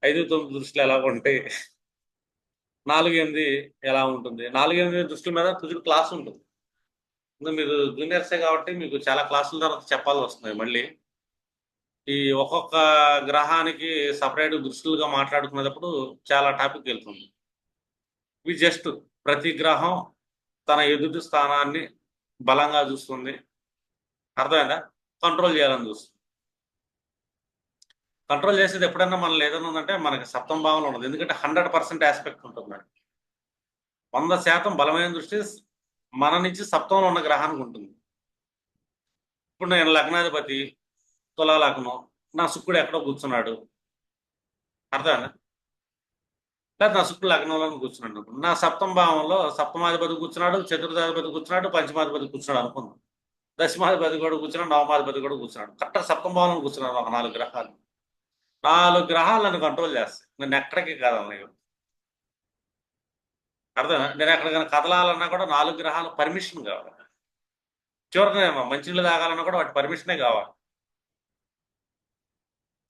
5, 9 దృష్టిలు ఎలా ఉంటాయి, 4, 8 ఎలా ఉంటుంది, 4, 8 దృష్టిల మీద తుది క్లాస్ ఉంటుంది. ఇంకా మీరు జూనియర్సే కాబట్టి మీకు చాలా క్లాసుల తర్వాత చెప్పాల్సి వస్తుంది మళ్ళీ. ఈ ఒక్కొక్క గ్రహానికి సపరేట్ దృష్టిలుగా మాట్లాడుకునేటప్పుడు చాలా టాపిక్ వెళ్తుంది. ఇవి జస్ట్ ప్రతి గ్రహం తన ఎదుటి స్థానాన్ని బలంగా చూస్తుంది. అర్థమైందా? కంట్రోల్ చేయాలని చూస్తుంది. కంట్రోల్ చేసేది ఎప్పుడన్నా మనలో ఏదైనా ఉందంటే మనకి సప్తమ భావంలో ఉండదు. ఎందుకంటే 100% ఆస్పెక్ట్ ఉంటుంది మేడం. 100% బలమైన దృష్టి మన నుంచి సప్తంలో ఉన్న గ్రహానికి ఉంటుంది. ఇప్పుడు నేను లగ్నాధిపతి, తులా లగ్నం, నా శుక్రుడు ఎక్కడో కూర్చున్నాడు. అర్థమైందా? లేదా నా శుక్రుడు లగ్నంలో కూర్చున్నాడు, నా సప్తమ భావంలో సప్తమాధిపతి కూర్చున్నాడు, చతుర్థాధిపతి కూర్చున్నాడు, పంచమాధిపతి కూర్చున్నాడు అనుకుందాం. దశమాధిపతి కూడా కూర్చున్నాడు, నవమాధిపతి కూడా కూర్చున్నాడు. కరెక్ట్గా సప్తమ భావంలో కూర్చున్నాడు ఒక 4 గ్రహాలు. 4 గ్రహాలు నన్ను కంట్రోల్ చేస్తాయి. నేను ఎక్కడికి కాదన్నయ్య. అర్థం? నేను ఎక్కడికైనా కదలాలన్నా కూడా 4 గ్రహాలు పర్మిషన్ కావాలి. చివరికి మంచినీళ్ళు తాగాలన్నా కూడా వాటి పర్మిషనే కావాలి.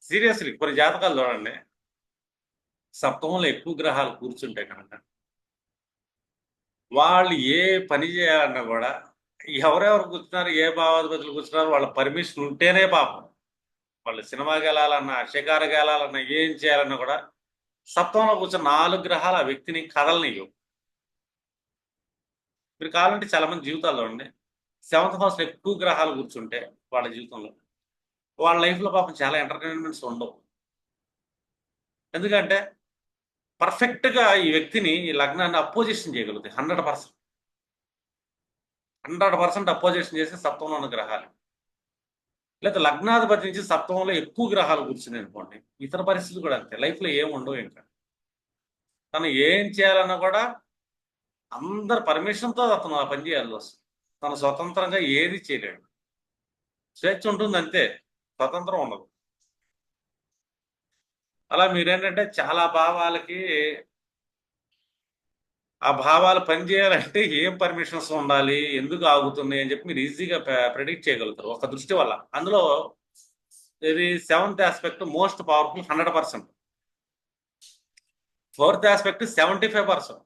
సీరియస్లీ కొన్ని జాతకాలు చూడండి, సప్తమంలో ఎక్కువ గ్రహాలు కూర్చుంటాయి కనుక వాళ్ళు ఏ పని చేయాలన్నా కూడా ఎవరెవరు కూర్చున్నారు, ఏ భావాధిపతులు కూర్చున్నారు, వాళ్ళ పర్మిషన్ ఉంటేనే పాపం. వాళ్ళు సినిమాకి వెళ్ళాలన్నా, షికారుకి వెళ్ళాలన్నా, ఏం చేయాలన్నా కూడా సప్తమంలో కూర్చున్న 4 గ్రహాలు ఆ వ్యక్తిని కదలనివ్వవు. మీరు కావాలంటే చాలా మంది జీవితాల్లో ఉండి 7th హౌస్లో ఎక్కువ గ్రహాలు కూర్చుంటే వాళ్ళ జీవితంలో వాళ్ళ లైఫ్లో పాపం చాలా ఎంటర్టైన్మెంట్స్ ఉండవు. ఎందుకంటే పర్ఫెక్ట్గా ఈ వ్యక్తిని, ఈ లగ్నాన్ని అపోజిషన్ చేయగలుగుతాయి. 100% అపోజిషన్ చేసి సప్తమంలో ఉన్న గ్రహాలు. లేదా లగ్నాధిపతి నుంచి సప్తమంలో ఎక్కువ గ్రహాలు కూర్చున్నాయి అనుకోండి, ఇతర పరిస్థితులు కూడా అంతే. లైఫ్లో ఏం ఉండవు. ఇంకా తను ఏం చేయాలన్నా కూడా అందరి పర్మిషన్తో అతను ఆ పని చేయాల్సి వస్తుంది. తను స్వతంత్రంగా ఏది చేయలేడు. స్వేచ్ఛ ఉంటుంది అంతే, స్వతంత్రం ఉండదు. అలా మీరేంటంటే చాలా భావాలకి ఆ భావాలు పనిచేయాలంటే ఏం పర్మిషన్స్ ఉండాలి, ఎందుకు ఆగుతున్నాయి అని చెప్పి మీరు ఈజీగా ప్రెడిక్ట్ చేయగలుగుతారు ఒక దృష్టి వల్ల. అందులో ఇది 7th aspect most powerful 100%. 4th aspect 75%.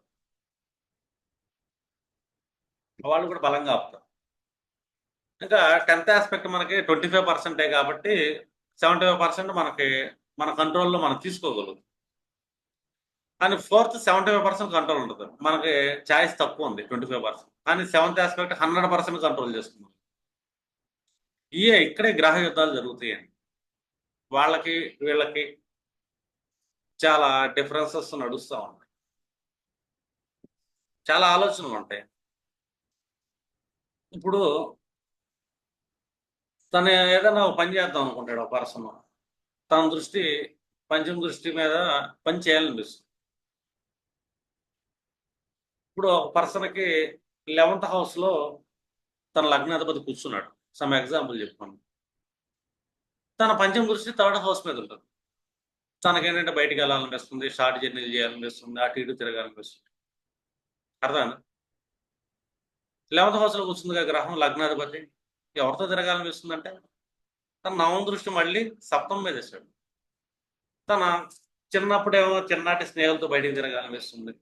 వాళ్ళు కూడా బలంగా ఆపుతారు. ఇంకా 10th ఆస్పెక్ట్ మనకి 25% కాబట్టి 75% మనకి మన కంట్రోల్లో మనం తీసుకోగలుగుతాం. కానీ 75% కంట్రోల్ ఉంటుంది. మనకి ఛాయిస్ తక్కువ ఉంది 25%. కానీ 7th ఆస్పెక్ట్ 100% కంట్రోల్ చేస్తుంది. ఇక్కడే గ్రహ యుద్ధాలు జరుగుతాయండి. వాళ్ళకి వీళ్ళకి చాలా డిఫరెన్సెస్ నడుస్తూ ఉంటాయి. చాలా ఆలోచనలు ఉంటాయి. ఇప్పుడు తను ఏదైనా ఒక పని చేద్దాం అనుకుంటాడు ఒక పర్సన్, తన దృష్టి పంచమ దృష్టి మీద పని చేయాలనిపిస్తుంది. ఇప్పుడు ఒక పర్సన్కి 11th హౌస్లో తన లగ్నాధిపతి కూర్చున్నాడు. సమ్ ఎగ్జాంపుల్ చెప్తాను. తన పంచమ దృష్టి 3rd హౌస్ మీద ఉంటుంది. తనకేంటంటే బయటికి వెళ్ళాలనిపిస్తుంది, షార్ట్ జర్నీలు చేయాలనిపిస్తుంది, అటు ఇటు తిరగాలనిపిస్తుంది. అర్థమైందా? 11th హౌస్లో కూర్చుందిగా గ్రహం లగ్నాధిపతి. ఎవరితో తిరగాలనిపిస్తుందంటే తన నవమ దృష్టి మళ్ళీ సప్తమం మీద వేశాడు. తన చిన్నప్పుడేమో చిన్ననాటి స్నేహితులతో బయటికి తిరగాలనిపిస్తుంది,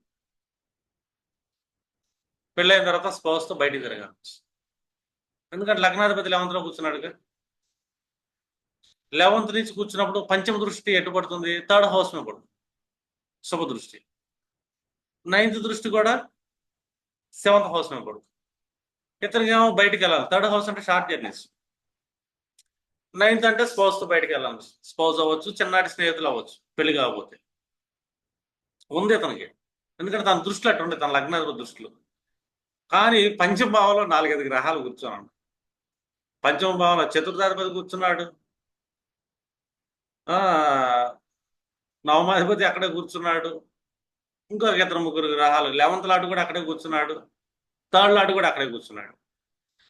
పెళ్ళైన తర్వాత స్పౌస్తో బయటికి తిరగాలనిపిస్తుంది. ఎందుకంటే లగ్నాధిపతి 11th కూర్చున్నాడుగా. 11th నుంచి కూర్చున్నప్పుడు పంచమ దృష్టి ఎటు పడుతుంది? 3rd హౌస్ మీద పడుతుంది, శుభ దృష్టి. 9th దృష్టి కూడా 7th హౌస్ మీద పడుతుంది. ఇతనికి ఏమో బయటికి వెళ్ళాలి. 3rd హౌస్ అంటే షార్ట్ జర్నీస్. 9th అంటే స్పౌస్తో బయటికి వెళ్ళాలి. స్పౌస్ అవ్వచ్చు, చిన్ననాటి స్నేహితులు అవ్వచ్చు, పెళ్లి కాకపోతే ఉంది ఇతనికి. ఎందుకంటే తన దృష్టిలో అట్టు ఉండే, తన లగ్నాధిపతి దృష్టిలో. కానీ పంచమ భావంలో 4-5 గ్రహాలు కూర్చున్నాడు. పంచమ భావంలో చతుర్థాధిపతి కూర్చున్నాడు, నవమాధిపతి అక్కడే కూర్చున్నాడు, ఇంకొక 2-3 గ్రహాలు 11th లాట్ కూడా అక్కడే కూర్చున్నాడు, 3rd లాట్ కూడా అక్కడే కూర్చున్నాడు.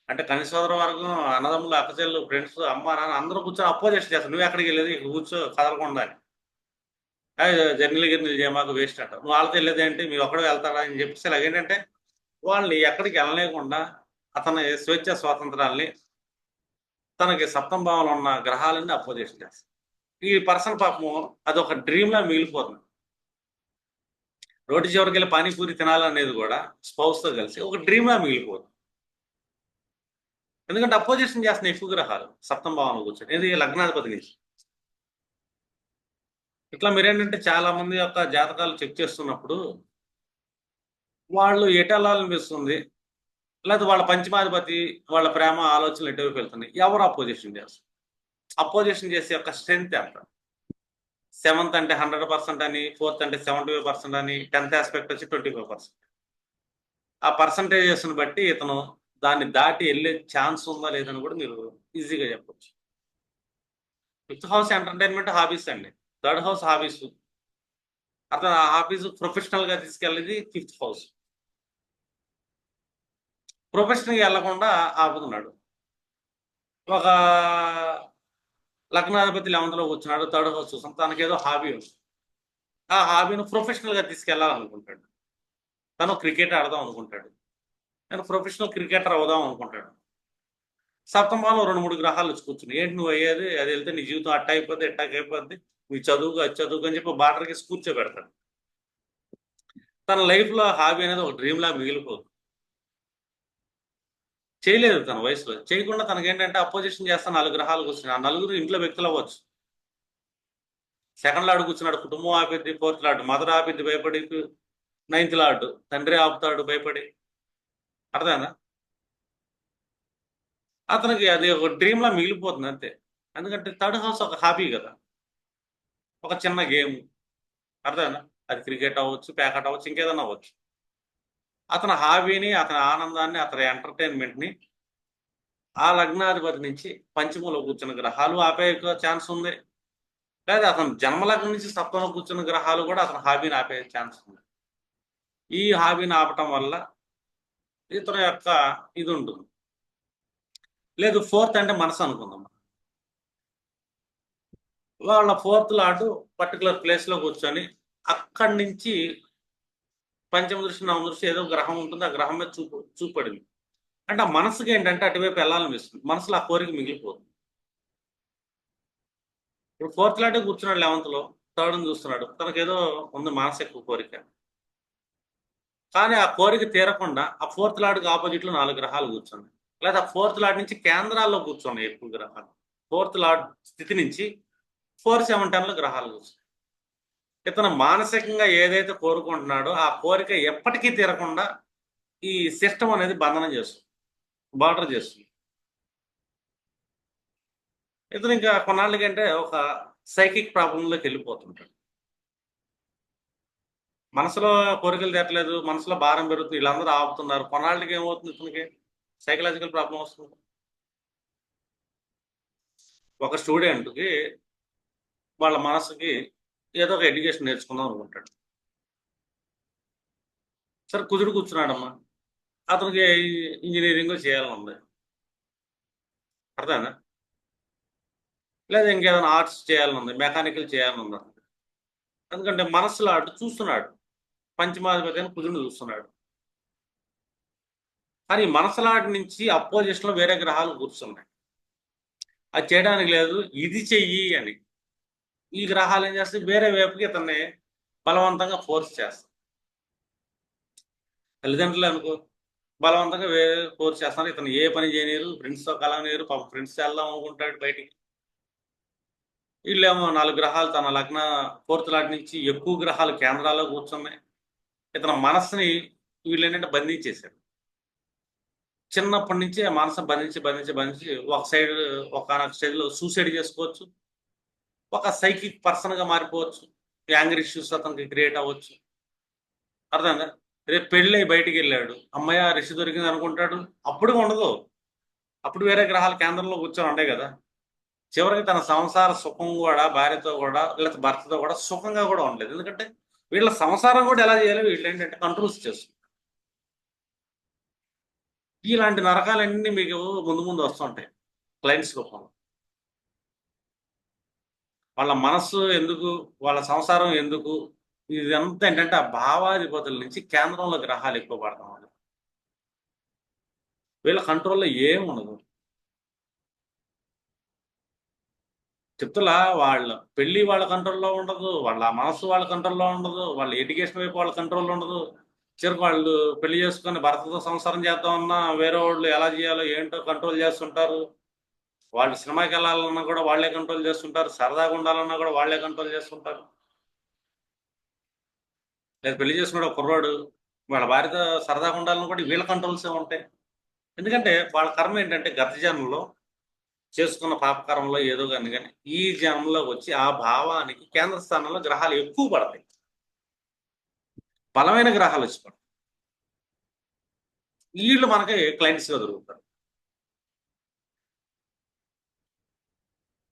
అంటే కనిసోదర వర్గం, అన్నదమ్ములు, అక్కచెల్లు, ఫ్రెండ్స్, అమ్మ నాన్న అందరూ కూర్చొని అపోజిషన్ చేస్తారు. నువ్వు ఎక్కడికి వెళ్ళేది, ఇక్కడ కూర్చో కదలకుండా అని. జర్నీలు గిర్నీలు చేయమాకు, వేస్ట్ అంట. నువ్వు వాళ్ళతో వెళ్ళేది ఏంటి, మీరు ఒక్కడే వెళ్తాడా అని చెప్పేసి ఇలాగేంటంటే వాళ్ళని ఎక్కడికి వెళ్ళలేకుండా అతని స్వేచ్ఛ స్వాతంత్రాల్ని తనకి సప్తమ భావంలో ఉన్న గ్రహాలన్నీ అపోజిషన్ చేస్తాయి. ఈ పర్సన్ పాపము అదొక డ్రీమ్లా మిగిలిపోతుంది. రోడ్డు చివరికి వెళ్ళి పానీపూరి తినాలనేది కూడా స్పౌస్తో కలిసి ఒక డ్రీమ్లా మిగిలిపోతుంది. ఎందుకంటే అపోజిషన్ చేస్తున్న ఎక్కువ గ్రహాలు సప్తమ భావంలో కూర్చొని, ఇది లగ్నాధిపతి నుంచి. ఇట్లా మీరేంటంటే చాలా మంది యొక్క జాతకాలు చెక్ చేస్తున్నప్పుడు వాళ్ళు ఎటు వెళ్ళాలనిపిస్తుంది, లేకపోతే వాళ్ళ పంచమాధిపతి, వాళ్ళ ప్రేమ ఆలోచనలు ఎటువైపు వెళ్తున్నాయి, ఎవరు అపోజిషన్ చేస్తారు, అపోజిషన్ చేసే యొక్క స్ట్రెంత్ ఎంత. 7th అంటే 100% అని, 4th అంటే 75% అని, 10th ఆస్పెక్ట్ వచ్చి 25%. ఆ పర్సంటేజెస్ని బట్టి ఇతను దాన్ని దాటి వెళ్ళే ఛాన్స్ ఉందా లేదని కూడా మీరు ఈజీగా చెప్పొచ్చు. 5th హౌస్ ఎంటర్టైన్మెంట్, హాబీస్ అండి. 3rd house hobbies. అతను ఆ హాబీస్ ప్రొఫెషనల్గా తీసుకెళ్ళేది 5th హౌస్. ప్రొఫెషనల్గా వెళ్లకుండా ఆపుతున్నాడు. ఒక లగ్నాధిపతి 11th లో కూర్చున్నాడు, 3rd హౌస్ చూసాం, తనకేదో హాబీ ఉంది. ఆ హాబీని ప్రొఫెషనల్గా తీసుకెళ్లాలనుకుంటాడు. తను క్రికెట్ ఆడదాం అనుకుంటాడు, నేను ప్రొఫెషనల్ క్రికెటర్ అవుదాం అనుకుంటాడు. సప్తమ భావంలో 2-3 గ్రహాలు వచ్చి కూర్చుని, ఏంటి నువ్వు అయ్యేది, అది వెళ్తే నీ జీవితం అట్ట అయిపోద్ది, ఎట్టాక అయిపోద్ది, నీ చదువుకు అది చదువుకు అని చెప్పి బార్డర్కి కూర్చోబెడతాడు. తన లైఫ్లో హాబీ అనేది ఒక డ్రీమ్లా మిగిలిపోదు. చేయలేదు తన వయసులో, చేయకుండా తనకేంటంటే అపోజిషన్ చేస్తా 4 గ్రహాలు కూర్చున్నాయి. ఆ 4 ఇంట్లో వ్యక్తులు అవ్వచ్చు. 2nd లార్డ్ కూర్చున్నాడు, కుటుంబం ఆపిద్ది. 4th లార్డ్ మదర్ ఆపిద్ది భయపడి. 9th లార్డ్ తండ్రి ఆపుతాడు భయపడి. అర్థమైందా? అతనికి అది ఒక డ్రీమ్లా మిగిలిపోతుంది అంతే. ఎందుకంటే 3rd హౌస్ ఒక హాబీ కదా, ఒక చిన్న గేమ్. అర్థమైందా? అది క్రికెట్ అవ్వచ్చు, ప్యాకెట్ అవ్వచ్చు, ఇంకేదన్నా అవ్వచ్చు. అతని హాబీని, అతని ఆనందాన్ని, అతని ఎంటర్టైన్మెంట్ని ఆ లగ్నాధిపతి నుంచి పంచమంలో కూర్చున్న గ్రహాలు ఆపే ఛాన్స్ ఉంది, లేదా అతను జన్మలగ్నం నుంచి సప్తమంలో కూర్చున్న గ్రహాలు కూడా అతని హాబీని ఆపే ఛాన్స్ ఉంది. ఈ హాబీని ఆపటం వల్ల ఇతని యొక్క ఇది ఉంటుంది. లేదు 4th అంటే మనసు అనుకుందాం. వాళ్ళ 4th లార్డు పర్టికులర్ ప్లేస్లో కూర్చొని అక్కడి నుంచి పంచమ దృష్టి, నవమ దృష్టి ఏదో గ్రహం ఉంటుంది, ఆ గ్రహం మీద చూపడింది. అంటే ఆ మనసుకి ఏంటంటే అటువైపు వెళ్ళాలనిపిస్తుంది, మనసులో ఆ కోరిక మిగిలిపోతుంది. ఇప్పుడు 4th లాటే కూర్చున్నాడు 11th లో, 3rd చూస్తున్నాడు, తనకేదో ఉంది మానసిక కోరిక. కానీ ఆ కోరిక తీరకుండా ఆ 4th లాట్కి ఆపోజిట్లో 4 గ్రహాలు కూర్చున్నాయి, లేదా 4th లాట్ నుంచి కేంద్రాల్లో కూర్చున్నాయి ఎక్కువ గ్రహాలు. 4th లాట్ స్థితి నుంచి 4, 7, 10లో గ్రహాలు కూర్చున్నాయి. ఇతను మానసికంగా ఏదైతే కోరుకుంటున్నాడో ఆ కోరిక ఎప్పటికీ తీరకుండా ఈ సిస్టమ్ అనేది బంధనం చేస్తుంది, బార్డర్ చేస్తుంది. ఇతను ఇంకా కొన్నాళ్ళకంటే ఒక సైకిక్ ప్రాబ్లంలోకి వెళ్ళిపోతుంటాడు. మనసులో కోరికలు తీరట్లేదు, మనసులో భారం పెరుగుతుంది, వీళ్ళందరూ ఆపుతున్నారు. కొన్నాళ్ళకి ఏమవుతుంది, ఇతనికి సైకలాజికల్ ప్రాబ్లం వస్తుంది. ఒక స్టూడెంట్కి వాళ్ళ మనసుకి ఏదో ఒక ఎడ్యుకేషన్ నేర్చుకుందాం అనుకుంటాడు. సరే కుదురు కూర్చున్నాడమ్మా, అతనికి ఇంజనీరింగ్ చేయాలని ఉంది. అర్థమైందా? లేదా ఇంకేదైనా ఆర్ట్స్ చేయాలని ఉంది, మెకానికల్ చేయాలని ఉంది. ఎందుకంటే మనసులో అటు చూస్తున్నాడు, పంచమాధిపతి అని కుజుడు చూస్తున్నాడు. కానీ మనసులాటి నుంచి అపోజిషన్లో వేరే గ్రహాలు కూర్చున్నాయి, అది చేయడానికి లేదు, ఇది చెయ్యి అని. ఈ గ్రహాలు ఏం చేస్తాయి, వేరే వైపుకి ఇతన్ని బలవంతంగా ఫోర్స్ చేస్తాయి. తల్లిదండ్రులు అనుకో బలవంతంగా వేరే ఫోర్స్ చేస్తున్నారు, ఇతను ఏ పని చేయలేరు, ఫ్రెండ్స్తో కలవలేరు, పాప ఫ్రెండ్స్ వెళ్దాం అనుకుంటాడు బయటికి. వీళ్ళేమో 4 గ్రహాలు తన లగ్న 4th లాట్ నుంచి ఎక్కువ గ్రహాలు కేంద్రాల్లో కూర్చున్నాయి. ఇతని మనస్సుని వీళ్ళు ఏంటంటే బంధించేశారు. చిన్నప్పటి నుంచి ఆ మనసు బంధించి ఒక స్టేజ్ లో సూసైడ్ చేసుకోవచ్చు. ఒక సైకిక్ పర్సన్ గా మారిపోవచ్చు. యాంగర్ ఇష్యూస్ అతనికి క్రియేట్ అవ్వచ్చు. అర్థమైందా? రేపు పెళ్ళై బయటికి వెళ్ళాడు, అమ్మయ్య రిషి దొరికింది అనుకుంటాడు. అప్పుడు ఉండదు. అప్పుడు వేరే గ్రహాల కేంద్రంలో కూర్చొని ఉండే కదా. చివరికి తన సంసార సుఖం కూడా భార్యతో కూడా లేకపోతే భర్తతో కూడా సుఖంగా కూడా ఉండలేదు. ఎందుకంటే వీళ్ళ సంసారం కూడా ఎలా చేయాలో వీళ్ళు ఏంటంటే కంట్రోల్స్ చేస్తారు. ఇలాంటి నరకాలన్నీ మీకు ముందు ముందు వస్తుంటాయి క్లయింట్స్ రూపంలో. వాళ్ళ మనస్సు ఎందుకు, వాళ్ళ సంసారం ఎందుకు, ఇదంతా ఏంటంటే ఆ భావాధిపతుల నుంచి కేంద్రంలో గ్రహాలు ఎక్కువ పడతాం. వీళ్ళ కంట్రోల్లో ఏం ఉండదు. చెప్తులా వాళ్ళ పెళ్లి వాళ్ళ కంట్రోల్లో ఉండదు, వాళ్ళ మనసు వాళ్ళ కంట్రోల్లో ఉండదు, వాళ్ళ ఎడ్యుకేషన్ వైపు వాళ్ళ కంట్రోల్లో ఉండదు. చివరికి వాళ్ళు పెళ్లి చేసుకొని భర్తతో సంసారం చేద్దామన్నా వేరే వాళ్ళు ఎలా చేయాలో ఏంటో కంట్రోల్ చేస్తుంటారు. వాళ్ళు సినిమాకి వెళ్ళాలన్నా కూడా వాళ్ళే కంట్రోల్ చేస్తుంటారు, సరదాగా ఉండాలన్నా కూడా వాళ్ళే కంట్రోల్ చేస్తుంటారు. లేదా పెళ్లి చేసుకున్న కుర్రాడు వాళ్ళ భార్యతో సరదాగా ఉండాలని కూడా వీళ్ళ కంట్రోల్సే ఉంటాయి. ఎందుకంటే వాళ్ళ కర్మ ఏంటంటే గత జన్మలో చేసుకున్న పాపకర్మలో ఏదో కానీ ఈ జన్మలో వచ్చి ఆ భావానికి కేంద్ర స్థానంలో గ్రహాలు ఎక్కువ పడతాయి. బలమైన గ్రహాలు వచ్చి పడతాయి. వీళ్ళు మనకి క్లయింట్స్ గా దొరుకుతారు.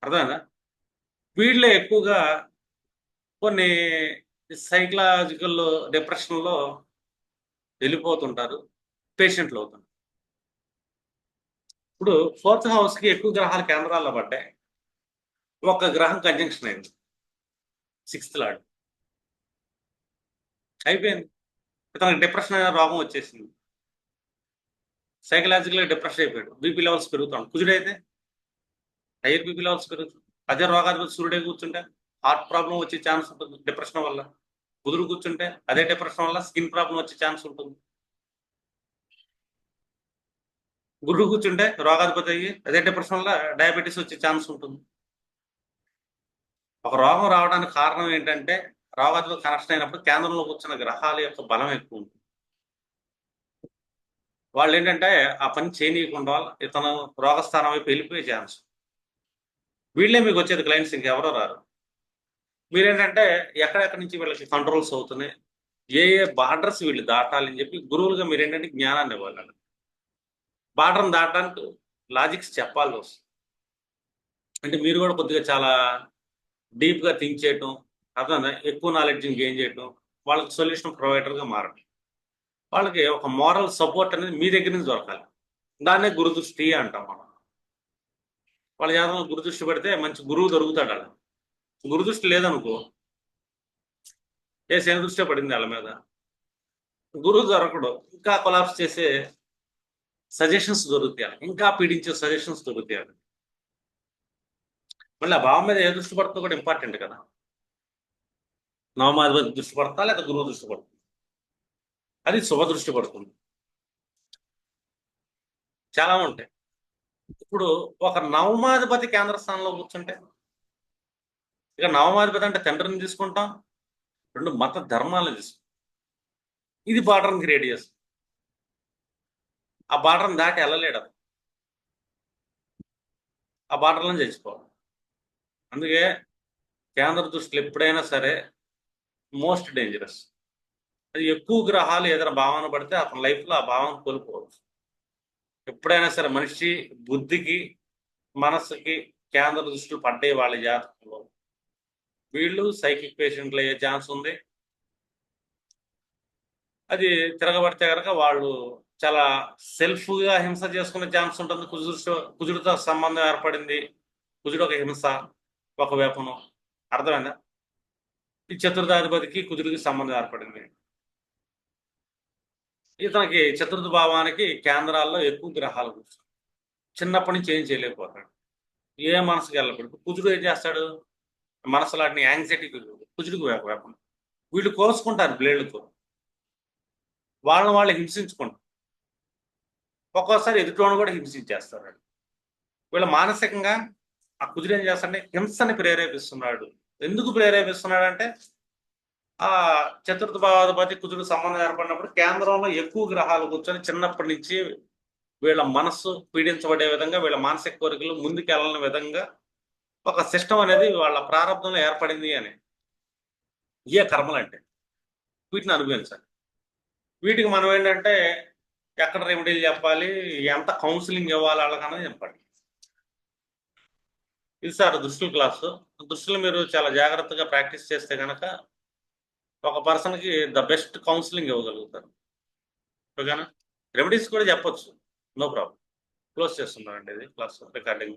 అర్థమైందా? వీళ్ళే ఎక్కువగా కొన్ని సైకలాజికల్ డిప్రెషన్లో వెళ్ళిపోతుంటారు, పేషెంట్లు అవుతుంటారు. ఇప్పుడు ఫోర్త్ హౌస్ కి ఎక్కువ గ్రహాలు కేంద్రాల్లో పడ్డాయి. ఒక గ్రహం కంజంక్షన్ అయింది, సిక్స్త్ లాడ్ అయిపోయింది. తనకి డిప్రెషన్ అనే రోగం వచ్చేసింది, సైకలాజికల్గా డిప్రెషన్ అయిపోయాడు, బీపీ లెవెల్స్ పెరుగుతాం. కుజుడైతే హైయర్ బీపీ లెవెల్స్ పెరుగుతుంది. అదే రోగాధిపతి సూర్యుడే కూర్చుంటే హార్ట్ ప్రాబ్లం వచ్చే ఛాన్స్ ఉంటుంది డిప్రెషన్ వల్ల. కుదురు కూర్చుంటే అదే డిప్రెషన్ వల్ల స్కిన్ ప్రాబ్లం వచ్చే ఛాన్స్ ఉంటుంది. గురుడు కూర్చుంటే రోగాధిపతి అయ్యి అదే డిప్రెషన్ వల్ల డయాబెటీస్ వచ్చే ఛాన్స్ ఉంటుంది. ఒక రోగం రావడానికి కారణం ఏంటంటే రోగాధిపతి కనెక్షన్ అయినప్పుడు కేంద్రంలో కూర్చున్న గ్రహాల యొక్క బలం ఎక్కువ ఉంటుంది. వాళ్ళు ఏంటంటే ఆ పని చేయనీయకుండా ఇతను రోగస్థానం వైపు వెళ్ళిపోయే ఛాన్స్. వీళ్ళే మీకు వచ్చేది క్లయింట్స్, ఇంకెవరో రారు. మీరేంటంటే ఎక్కడెక్కడి నుంచి వీళ్ళకి కంట్రోల్స్ అవుతున్నాయి, ఏ ఏ బార్డర్స్ వీళ్ళు దాటాలని చెప్పి గురువులుగా మీరేంటంటే జ్ఞానాన్ని ఇవ్వాలి. బార్డర్ని దాటడానికి లాజిక్స్ చెప్పాల్సి వస్తుంది. అంటే మీరు కూడా కొద్దిగా చాలా డీప్గా థింక్ చేయటం, అర్థం ఎక్కువ నాలెడ్జ్ని గెయిన్ చేయటం, వాళ్ళకి సొల్యూషన్ ప్రొవైడర్గా మారడం. వాళ్ళకి ఒక మోరల్ సపోర్ట్ అనేది మీ దగ్గర నుంచి దొరకాలి. దాన్నే గురుదృష్టి అంటాం మనం. వాళ్ళ జాతకంలో గురుదృష్టి పెడితే మంచి గురువు దొరుకుతాడు. అలా గురుదృష్టి లేదనుకో, ఏ శని దృష్టి పడింది వాళ్ళ మీద, గురువు దొరకడు, ఇంకా కొలాప్స్ చేసే సజెషన్స్ దొరుకుతాయి, ఇంకా పీడించే సజెషన్స్ దొరుకుతాయి. మళ్ళీ ఆ భావం మీద ఏ దృష్టి పడుతుందో కూడా ఇంపార్టెంట్ కదా. నవమాధిపతి దృష్టి పడతా లేదా గురువు దృష్టి పడుతుంది, అది శుభ దృష్టి పడుతుంది. చాలా ఉంటాయి. ఇప్పుడు ఒక నవమాధిపతి కేంద్ర స్థానంలో కూర్చుంటే, ఇక నవమాధిపతి అంటే తండ్రిని తీసుకుంటాం, రెండు మత ధర్మాలను తీసుకుంటాం. ఇది బార్డర్ని క్రియేట్ చేస్తుంది. ఆ బార్డర్ని దాటి వెళ్ళలేడు, ఆ బార్డర్లను చచ్చిపోవాలి. అందుకే కేంద్ర దృష్టిలు ఎప్పుడైనా సరే మోస్ట్ డేంజరస్. అది ఎక్కువ గ్రహాలు ఏదైనా భావన పడితే అతని లైఫ్లో ఆ భావన కోల్పోవచ్చు. ఎప్పుడైనా సరే మనిషి బుద్ధికి మనస్సుకి కేంద్ర దృష్టిలు పడ్డాయి వాళ్ళ జాతకంలో, వీళ్ళు సైకిక్ పేషెంట్లు అయ్యే ఛాన్స్ ఉంది. అది తిరగబడితే కనుక వాళ్ళు చాలా సెల్ఫ్గా హింస చేసుకునే ఛాన్స్ ఉంటుంది. కుజుడితో సంబంధం ఏర్పడింది, కుజుడు ఒక హింస, ఒక వేపనం. అర్థమైందా? ఈ చతుర్థాధిపతికి కుజుడికి సంబంధం ఏర్పడింది. ఇతనికి చతుర్థ భావానికి కేంద్రాల్లో ఎక్కువ గ్రహాలు కూర్చొని చిన్నప్పటి నుంచి ఏం చేయలేకపోతాడు, ఏ మనసుకి వెళ్ళకూడదు. కుజుడు ఏం చేస్తాడు, మనసులాంటి యాంగ్జైటీ కుజుడికి వేపనం. వీళ్ళు కోసుకుంటారు బ్లేడ్లతో, వాళ్ళు హింసించుకుంటారు. ఒక్కోసారి ఎదుటోను కూడా హింసించేస్తారు. వీళ్ళ మానసికంగా ఆ కుజుడు ఏం చేస్తాడంటే హింసని ప్రేరేపిస్తున్నాడు. ఎందుకు ప్రేరేపిస్తున్నాడు అంటే ఆ చతుర్థ భావాధిపతి కుజుడు సంబంధం ఏర్పడినప్పుడు కేంద్రంలో ఎక్కువ గ్రహాలు కూర్చొని చిన్నప్పటి నుంచి వీళ్ళ మనస్సు పీడించబడే విధంగా, వీళ్ళ మానసిక కోరికలు ముందుకెళ్ళని విధంగా ఒక సిస్టమ్ అనేది వాళ్ళ ప్రారంభంలో ఏర్పడింది అని. ఇయే కర్మలంటే. వీటిని అనుభవించాలి. వీటికి మనం ఏంటంటే ఎక్కడ రెమెడీలు చెప్పాలి, ఎంత కౌన్సిలింగ్ ఇవ్వాలి వాళ్ళకన్నది చెప్పండి. ఇది సార్ దృష్టిల క్లాసు. దృష్టిలో మీరు చాలా జాగ్రత్తగా ప్రాక్టీస్ చేస్తే కనుక ఒక పర్సన్కి ద బెస్ట్ కౌన్సిలింగ్ ఇవ్వగలుగుతారు. ఓకేనా? రెమెడీస్ కూడా చెప్పొచ్చు, నో ప్రాబ్లం. క్లోజ్ చేస్తున్నానండి ఇది క్లాస్ రికార్డింగ్.